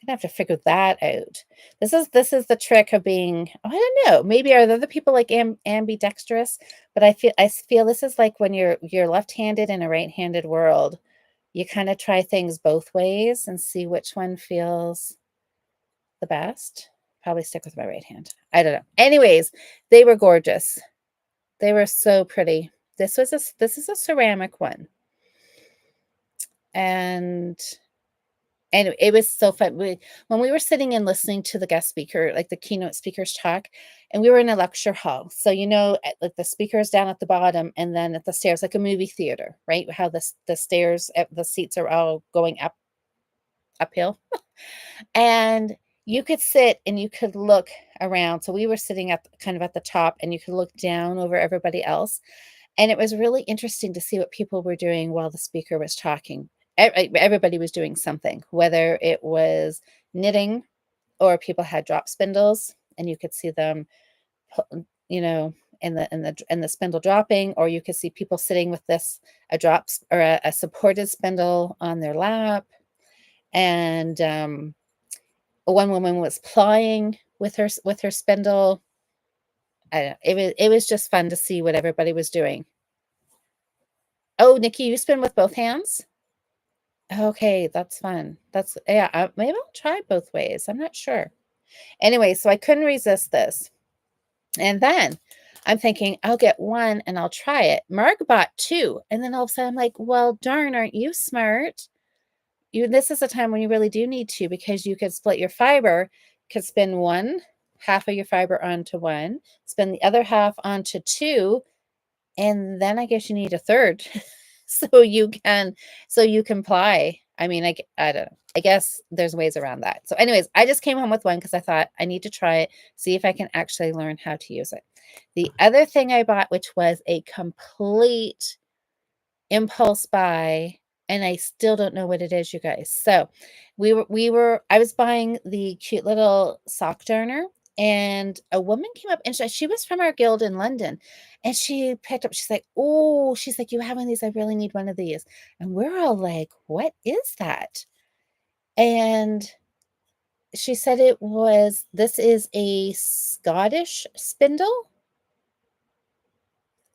I'm gonna have to figure that out. This is the trick of being, oh, I don't know, maybe are there other people like ambidextrous, but I feel this is like when you're left-handed in a right-handed world, you kind of try things both ways and see which one feels the best. Probably stick with my right hand. I don't know. Anyways, they were gorgeous. They were so pretty. This is a ceramic one. And it was so fun. When we were sitting and listening to the guest speaker, like the keynote speakers talk, and we were in a lecture hall. So, like the speakers down at the bottom and then at the stairs, like a movie theater, right? How the stairs, the seats are all going uphill. And you could sit and you could look around. So we were sitting at kind of at the top and you could look down over everybody else. And it was really interesting to see what people were doing while the speaker was talking. Everybody was doing something, whether it was knitting or people had drop spindles and you could see them, in the spindle dropping, or you could see people sitting with a drops or a supported spindle on their lap. And one woman was plying with her spindle. I don't know, it was just fun to see what everybody was doing. Oh, Nikki, you spin with both hands? Okay, that's fun. Yeah, maybe I'll try both ways. I'm not sure. Anyway, so I couldn't resist this. And then I'm thinking, I'll get one and I'll try it. Mark bought two. And then all of a sudden I'm like, well, darn, aren't you smart? This is a time when you really do need to, because you could split your fiber, could spin one half of your fiber onto one, spin the other half onto two, and then I guess you need a third so you can ply. I mean, I don't know. I guess there's ways around that. So anyways, I just came home with one because I thought I need to try it, see if I can actually learn how to use it. The other thing I bought, which was a complete impulse buy, and I still don't know what it is, you guys. So I was buying the cute little sock darner, and a woman came up and she was from our guild in London, and she picked up, she's like, oh, she's like, you have one of these? I really need one of these. And we're all like, what is that? And she said this is a Scottish spindle.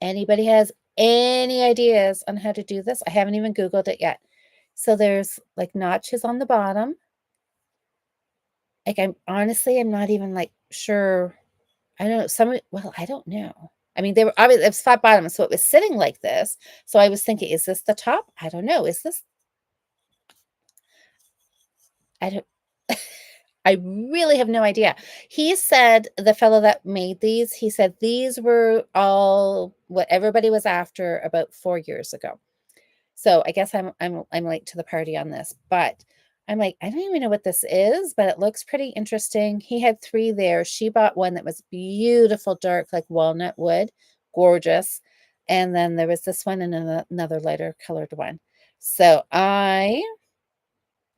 Anybody has any ideas on how to do this? I haven't even Googled it yet. So there's like notches on the bottom. Like I'm not even like sure. I don't know. I don't know. I mean, it was flat bottom, so it was sitting like this. So I was thinking, is this the top? I don't know. Is this? I don't. I really have no idea. He said, the fellow that made these, he said these were all what everybody was after about 4 years ago. So I guess I'm late to the party on this, but I'm like, I don't even know what this is, but it looks pretty interesting. He had 3 there. She bought one that was beautiful, dark, like walnut wood, gorgeous. And then there was this one and another lighter colored one. So I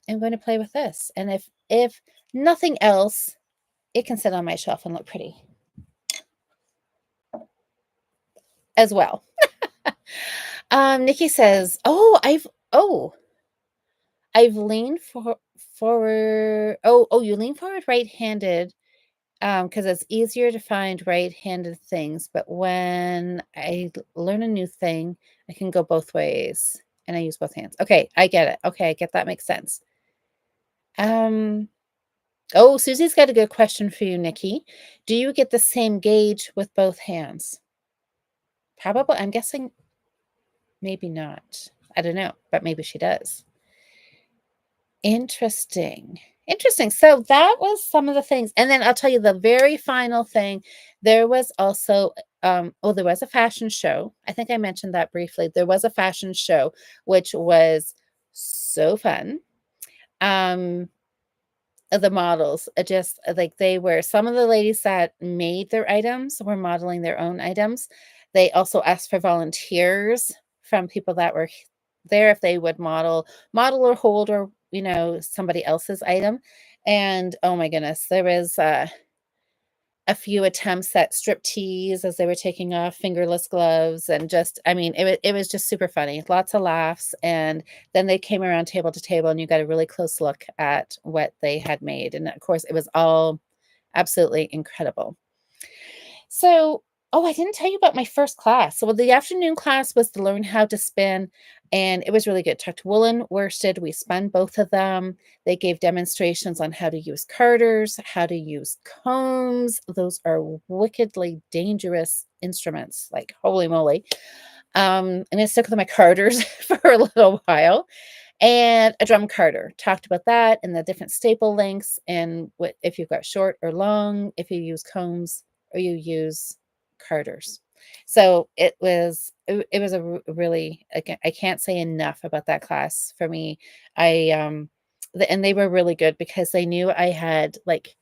am going to play with this. And if nothing else, it can sit on my shelf and look pretty as well. Nikki says, I've leaned forward. Oh, you lean forward right-handed, because it's easier to find right-handed things. But when I learn a new thing, I can go both ways, and I use both hands. Okay, I get it. Okay, I get that makes sense. Oh, Susie's got a good question for you, Nikki. Do you get the same gauge with both hands? Probably. I'm guessing maybe not. I don't know, but maybe she does. Interesting. Interesting. So that was some of the things. And then I'll tell you the very final thing. There was also, there was a fashion show. I think I mentioned that briefly. There was a fashion show, which was so fun. The models just like they were some of the ladies that made their items were modeling their own items. They also asked for volunteers from people that were there if they would model or hold or somebody else's item. And oh my goodness, there was a few attempts at striptease as they were taking off fingerless gloves, and just I mean it was just super funny, lots of laughs. And then they came around table to table and you got a really close look at what they had made, and of course it was all absolutely incredible. So, I didn't tell you about my first class. So, the afternoon class was to learn how to spin, and it was really good. Tucked woolen, worsted, we spun both of them. They gave demonstrations on how to use carders, how to use combs. Those are wickedly dangerous instruments, like holy moly. And I stuck with my carders for a little while, and a drum carder. Talked about that and the different staple lengths and what if you've got short or long, if you use combs or you use carders. So it was really I can't say enough about that class for me. And they were really good because they knew I had like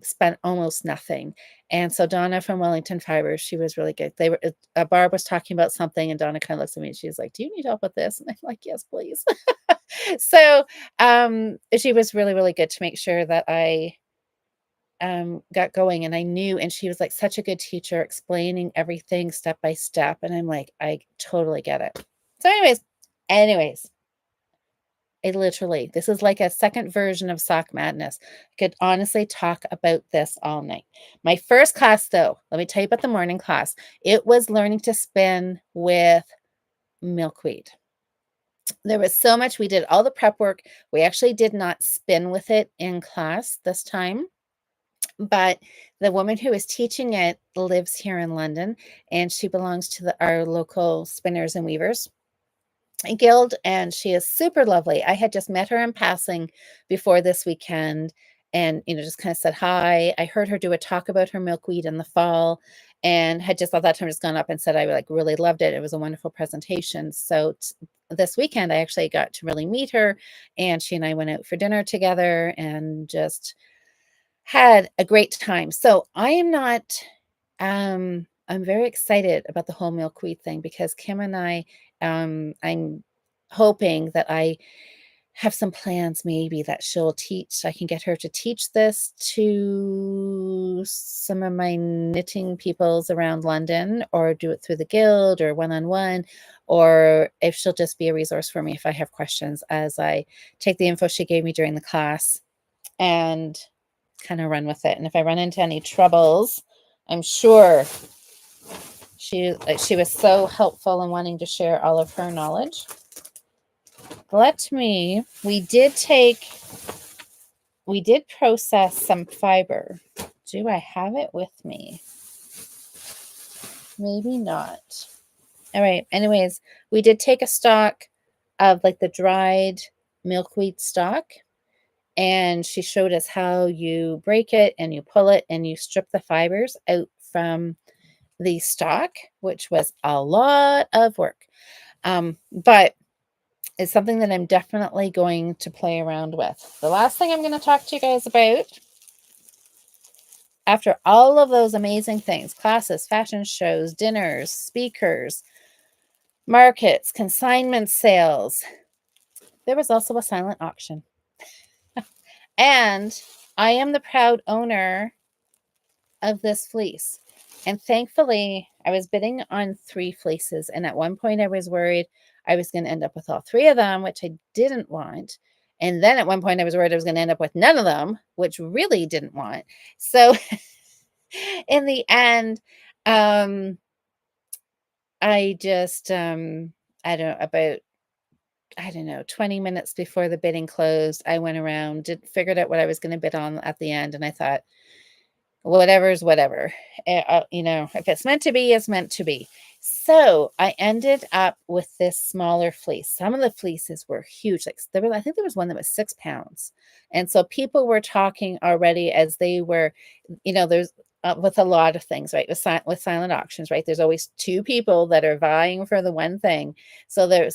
spent almost nothing. And so Donna from Wellington Fibers, she was really good. Barb was talking about something and Donna kind of looks at me and she's like, "Do you need help with this?" And I'm like, "Yes, please." So, she was really, really good to make sure that I got going, and I knew, and she was like such a good teacher explaining everything step by step. And I'm like, I totally get it. So anyways, this is like a second version of Sock Madness. I could honestly talk about this all night. My first class, though, let me tell you about the morning class. It was learning to spin with milkweed. There was so much. We did all the prep work. We actually did not spin with it in class this time, but the woman who is teaching it lives here in London, and she belongs to our local spinners and weavers guild, and she is super lovely. I had just met her in passing before this weekend and just kind of said hi. I heard her do a talk about her milkweed in the fall and had just at that time just gone up and said I like really loved it. It was a wonderful presentation. So this weekend I actually got to really meet her, and she and I went out for dinner together and just had a great time. So I am not I'm very excited about the whole milkweed thing because Kim and I'm hoping that I have some plans maybe that she'll teach. I can get her to teach this to some of my knitting peoples around London, or do it through the guild or one-on-one, or if she'll just be a resource for me if I have questions as I take the info she gave me during the class and kind of run with it. And if I run into any troubles, I'm sure she was so helpful in wanting to share all of her knowledge. We did process some fiber. Do I have it with me? Maybe not. All right. Anyways, we did take a stock of like the dried milkweed stock, and she showed us how you break it and you pull it and you strip the fibers out from the stock, which was a lot of work. But it's something that I'm definitely going to play around with. The last thing I'm going to talk to you guys about, after all of those amazing things, classes, fashion shows, dinners, speakers, markets, consignment sales, there was also a silent auction. And I am the proud owner of this fleece. And thankfully, I was bidding on 3 fleeces, and at one point I was worried I was gonna end up with all 3 of them, which I didn't want, and then at one point I was worried I was gonna end up with none of them, which really didn't want. So, in the end, um, I just, I don't about I don't know, 20 minutes before the bidding closed, I went around, figured out what I was gonna bid on at the end, and I thought, whatever's whatever. If it's meant to be, it's meant to be. So I ended up with this smaller fleece. Some of the fleeces were huge. Like I think there was one that was 6 pounds. And so people were talking already as they were, there's with a lot of things, right? With silent auctions, right? There's always 2 people that are vying for the one thing. So I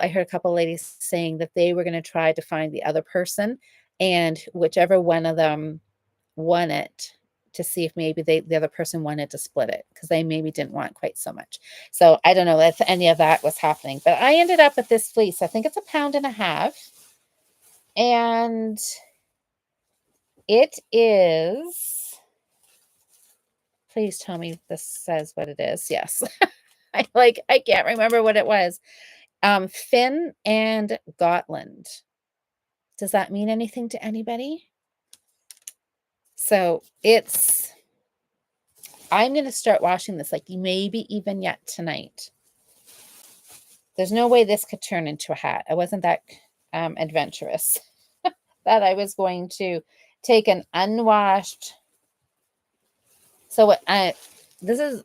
heard a couple ladies saying that they were going to try to find the other person, and whichever one of them won it, to see if maybe the other person wanted to split it, because they maybe didn't want quite so much. So I don't know if any of that was happening, but I ended up with this fleece. I think it's 1.5 pounds, and it is. Please tell me this says what it is. Yes, I can't remember what it was. Finn and Gotland. Does that mean anything to anybody? So I'm going to start washing this, like maybe even yet tonight. There's no way this could turn into a hat. I wasn't that adventurous that I was going to take an unwashed. So this is.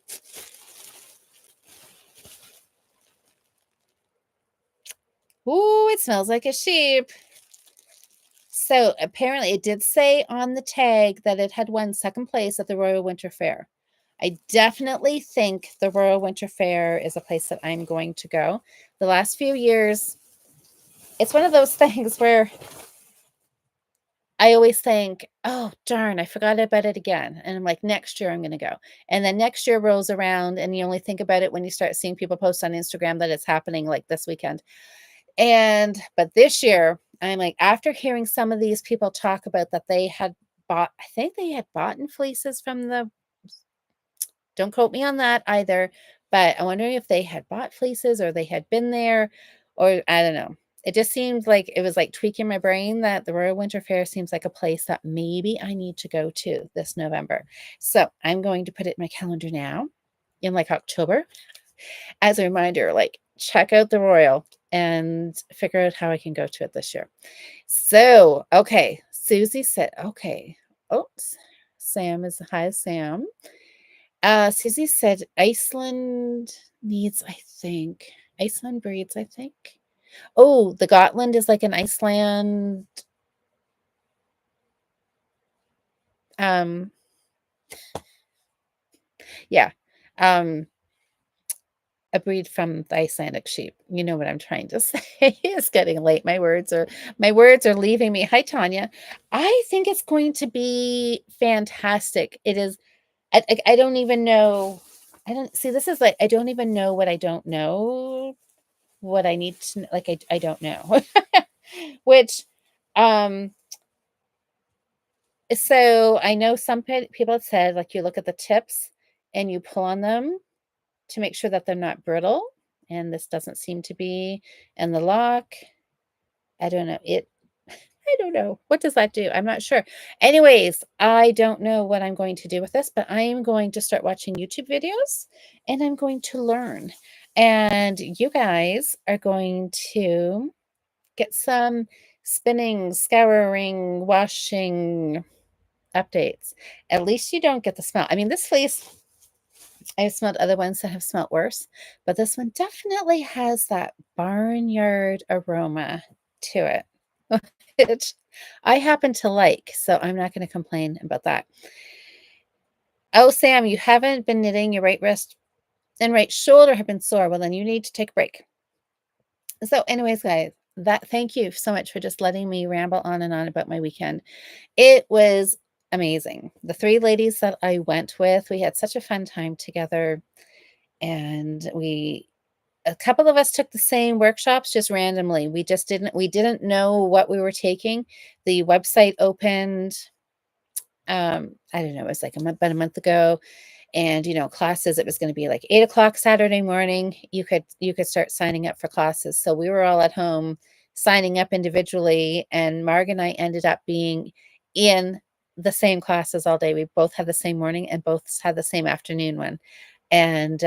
Ooh, it smells like a sheep. So apparently it did say on the tag that it had won 2nd place at the Royal Winter Fair. I definitely think the Royal Winter Fair is a place that I'm going to go. The last few years, it's one of those things where I always think, oh, darn, I forgot about it again. And I'm like, next year I'm going to go. And then next year rolls around and you only think about it when you start seeing people post on Instagram that it's happening like this weekend. But this year, I'm like, after hearing some of these people talk about that they had bought, I think they had bought in fleeces from don't quote me on that either, but I'm wondering if they had bought fleeces or they had been there, or I don't know. It just seemed like it was like tweaking my brain that the Royal Winter Fair seems like a place that maybe I need to go to this November. So I'm going to put it in my calendar now in like October as a reminder, like check out the Royal and figure out how I can go to it this year. So, okay. Susie said, okay. Oops. Sam is hi, Sam. Susie said Iceland breeds, I think. Oh, the Gotland is like an Iceland. Yeah. A breed from the Icelandic sheep. You know what I'm trying to say. It's getting late. My words are leaving me. Hi, Tanya. I think it's going to be fantastic. It is. I don't even know. I don't see. This is like I don't even know what I don't know. What I need to like. I don't know. Which, um. So I know some people have said like you look at the tips and you pull on them to make sure that they're not brittle, and this doesn't seem to be. And the lock, I don't know. I don't know. What does that do? I'm not sure. Anyways, I don't know what I'm going to do with this, but I am going to start watching YouTube videos and I'm going to learn. And you guys are going to get some spinning, scouring, washing updates. At least you don't get the smell. I mean, this fleece, I've smelled other ones that have smelled worse, but this one definitely has that barnyard aroma to it, which I happen to like, so I'm not going to complain about that. Oh, Sam, you haven't been knitting. Your right wrist and right shoulder have been sore. Well, then you need to take a break. So anyways, guys, thank you so much for just letting me ramble on and on about my weekend. It was amazing. The 3 ladies that I went with, we had such a fun time together. And a couple of us took the same workshops just randomly. We didn't know what we were taking. The website opened, I don't know, it was like about a month ago. And, classes, it was going to be like 8 o'clock Saturday morning. You could start signing up for classes. So we were all at home signing up individually, and Marg and I ended up being in the same classes all day. We both had the same morning and both had the same afternoon one. And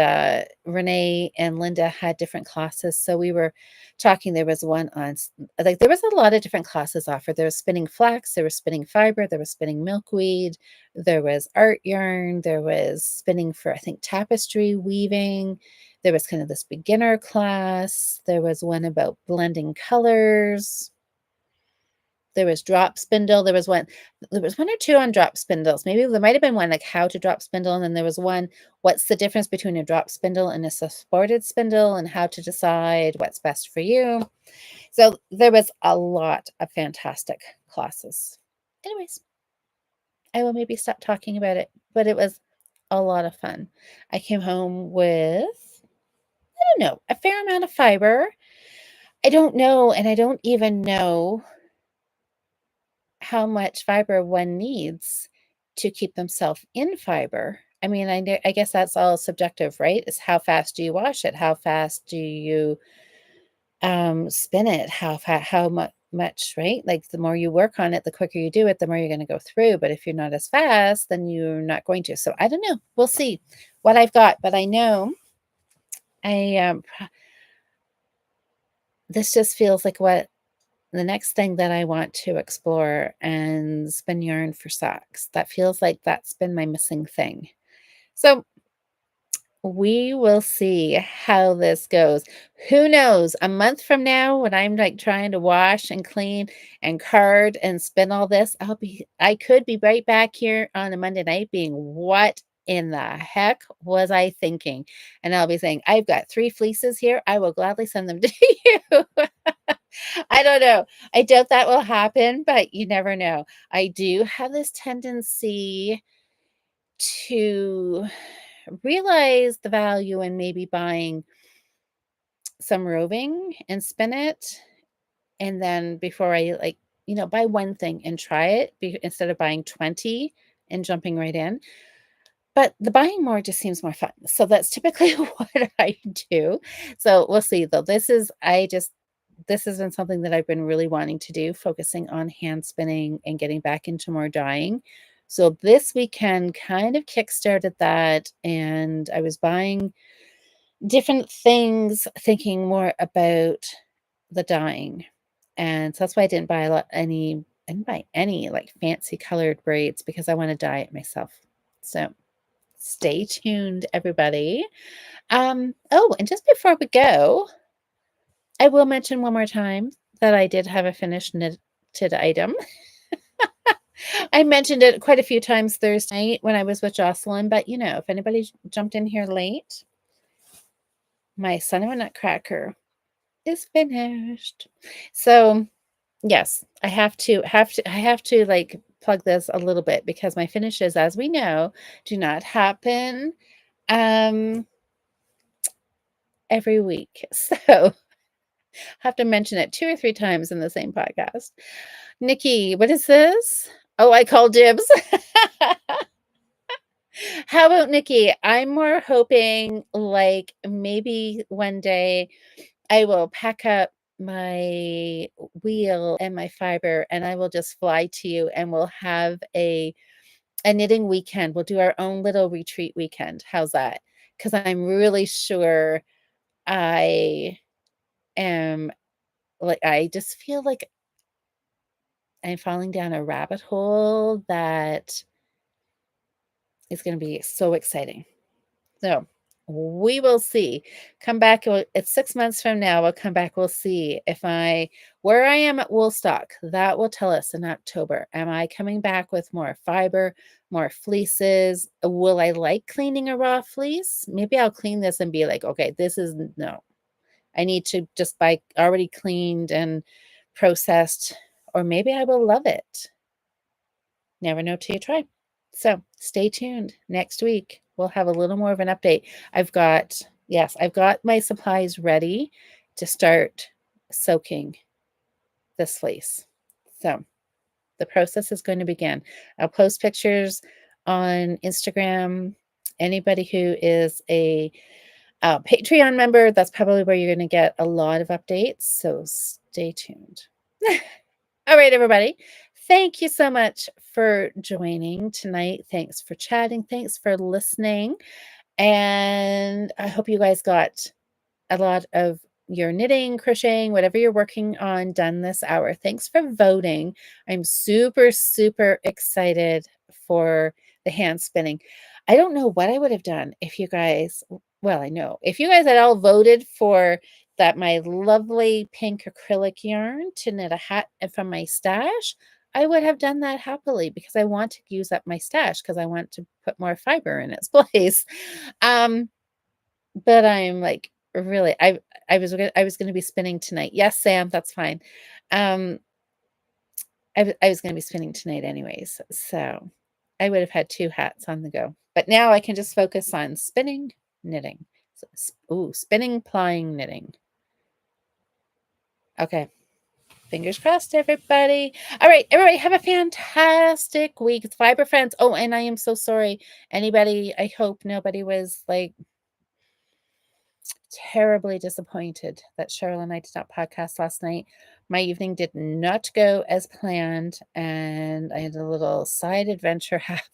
Renee and Linda had different classes. So we were talking. There was one on, like, there was a lot of different classes offered. There was spinning flax, there was spinning fiber, there was spinning milkweed, there was art yarn, there was spinning for, I think, tapestry weaving. There was kind of this beginner class. There was one about blending colors. There was drop spindle. There was one or two on drop spindles. Maybe there might have been one like how to drop spindle. And then there was one, what's the difference between a drop spindle and a supported spindle, and how to decide what's best for you. So there was a lot of fantastic classes. Anyways, I will maybe stop talking about it, but it was a lot of fun. I came home with, I don't know, a fair amount of fiber. I don't know, and I don't even know how much fiber one needs to keep themselves in fiber. I mean, I guess that's all subjective, right? It's how fast do you wash it? How fast do you spin it? How much, right? Like, the more you work on it, the quicker you do it, the more you're going to go through. But if you're not as fast, then you're not going to. So I don't know. We'll see what I've got. But I know this just feels like what the next thing that I want to explore and spin yarn for socks. That feels like that's been my missing thing. So we will see how this goes. Who knows? A month from now, when I'm like trying to wash and clean and card and spin all this, I could be right back here on a Monday night being, what in the heck was I thinking? And I'll be saying, I've got 3 fleeces here. I will gladly send them to you. I don't know. I doubt that will happen, but you never know. I do have this tendency to realize the value in maybe buying some roving and spin it. And then before I, like, buy one thing and try it instead of buying 20 and jumping right in. But the buying more just seems more fun. So that's typically what I do. So we'll see though. This has been something that I've been really wanting to do, focusing on hand spinning and getting back into more dyeing. So this weekend kind of kickstarted that, and I was buying different things, thinking more about the dyeing. And so that's why I didn't buy any like fancy colored braids, because I want to dye it myself. So stay tuned, everybody. Oh, and just before we go, I will mention one more time that I did have a finished knitted item. I mentioned it quite a few times Thursday night when I was with Jocelyn, but if anybody jumped in here late, my Son of a Nutcracker is finished. So yes, I have to like plug this a little bit, because my finishes, as we know, do not happen every week. So have to mention it 2 or 3 times in the same podcast. Nikki, what is this? Oh, I call dibs. How about Nikki? I'm more hoping like maybe one day I will pack up my wheel and my fiber, and I will just fly to you, and we'll have a knitting weekend. We'll do our own little retreat weekend. How's that? Because I'm really sure I am, like, I just feel like I'm falling down a rabbit hole that is going to be so exciting. So we will see. Come back. It's 6 months from now. We'll come back. We'll see where I am at Woolstock. That will tell us in October. Am I coming back with more fiber, more fleeces? Will I like cleaning a raw fleece? Maybe I'll clean this and be like, okay, no. I need to just buy already cleaned and processed, or maybe I will love it. Never know till you try. So stay tuned. Next week, we'll have a little more of an update. I've got my supplies ready to start soaking this fleece. So the process is going to begin. I'll post pictures on Instagram Anybody who is a Patreon member, that's probably where you're going to get a lot of updates. So stay tuned. All right, everybody. Thank you so much for joining tonight. Thanks for chatting. Thanks for listening. And I hope you guys got a lot of your knitting, crocheting, whatever you're working on done this hour. Thanks for voting. I'm super, super excited for the hand spinning. I don't know what I would have done if you guys, well, I know if you guys had all voted for that my lovely pink acrylic yarn to knit a hat from my stash, I would have done that happily because I want to use up my stash because I want to put more fiber in its place. But I'm like, really, I was gonna be spinning tonight. Yes, Sam, that's fine. I was gonna be spinning tonight anyways, so I would have had 2 hats on the go. But now I can just focus on spinning, knitting. Ooh, spinning, plying, knitting. Okay. Fingers crossed, everybody. All right, everybody, have a fantastic week. It's Fiber Friends. Oh, and I am so sorry. Anybody, I hope nobody was like terribly disappointed that Cheryl and I did not podcast last night. My evening did not go as planned, and I had a little side adventure happen.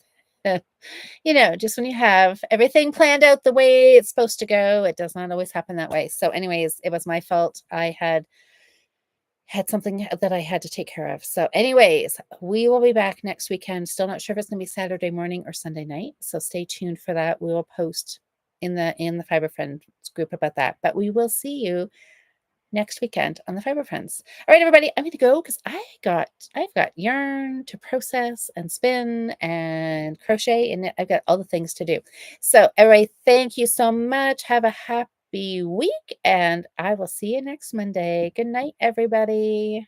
Just when you have everything planned out the way it's supposed to go, it does not always happen that way. So, anyways, it was my fault. I had something that I had to take care of. So, anyways, we will be back next weekend. Still not sure if it's going to be Saturday morning or Sunday night. So stay tuned for that. We will post in the Fiber Friends group about that. But we will see you next weekend on the Fiber Friends. All right, everybody, I'm going to go because I've got yarn to process and spin and crochet, and I've got all the things to do. So, everybody, thank you so much. Have a happy week, and I will see you next Monday. Good night, everybody.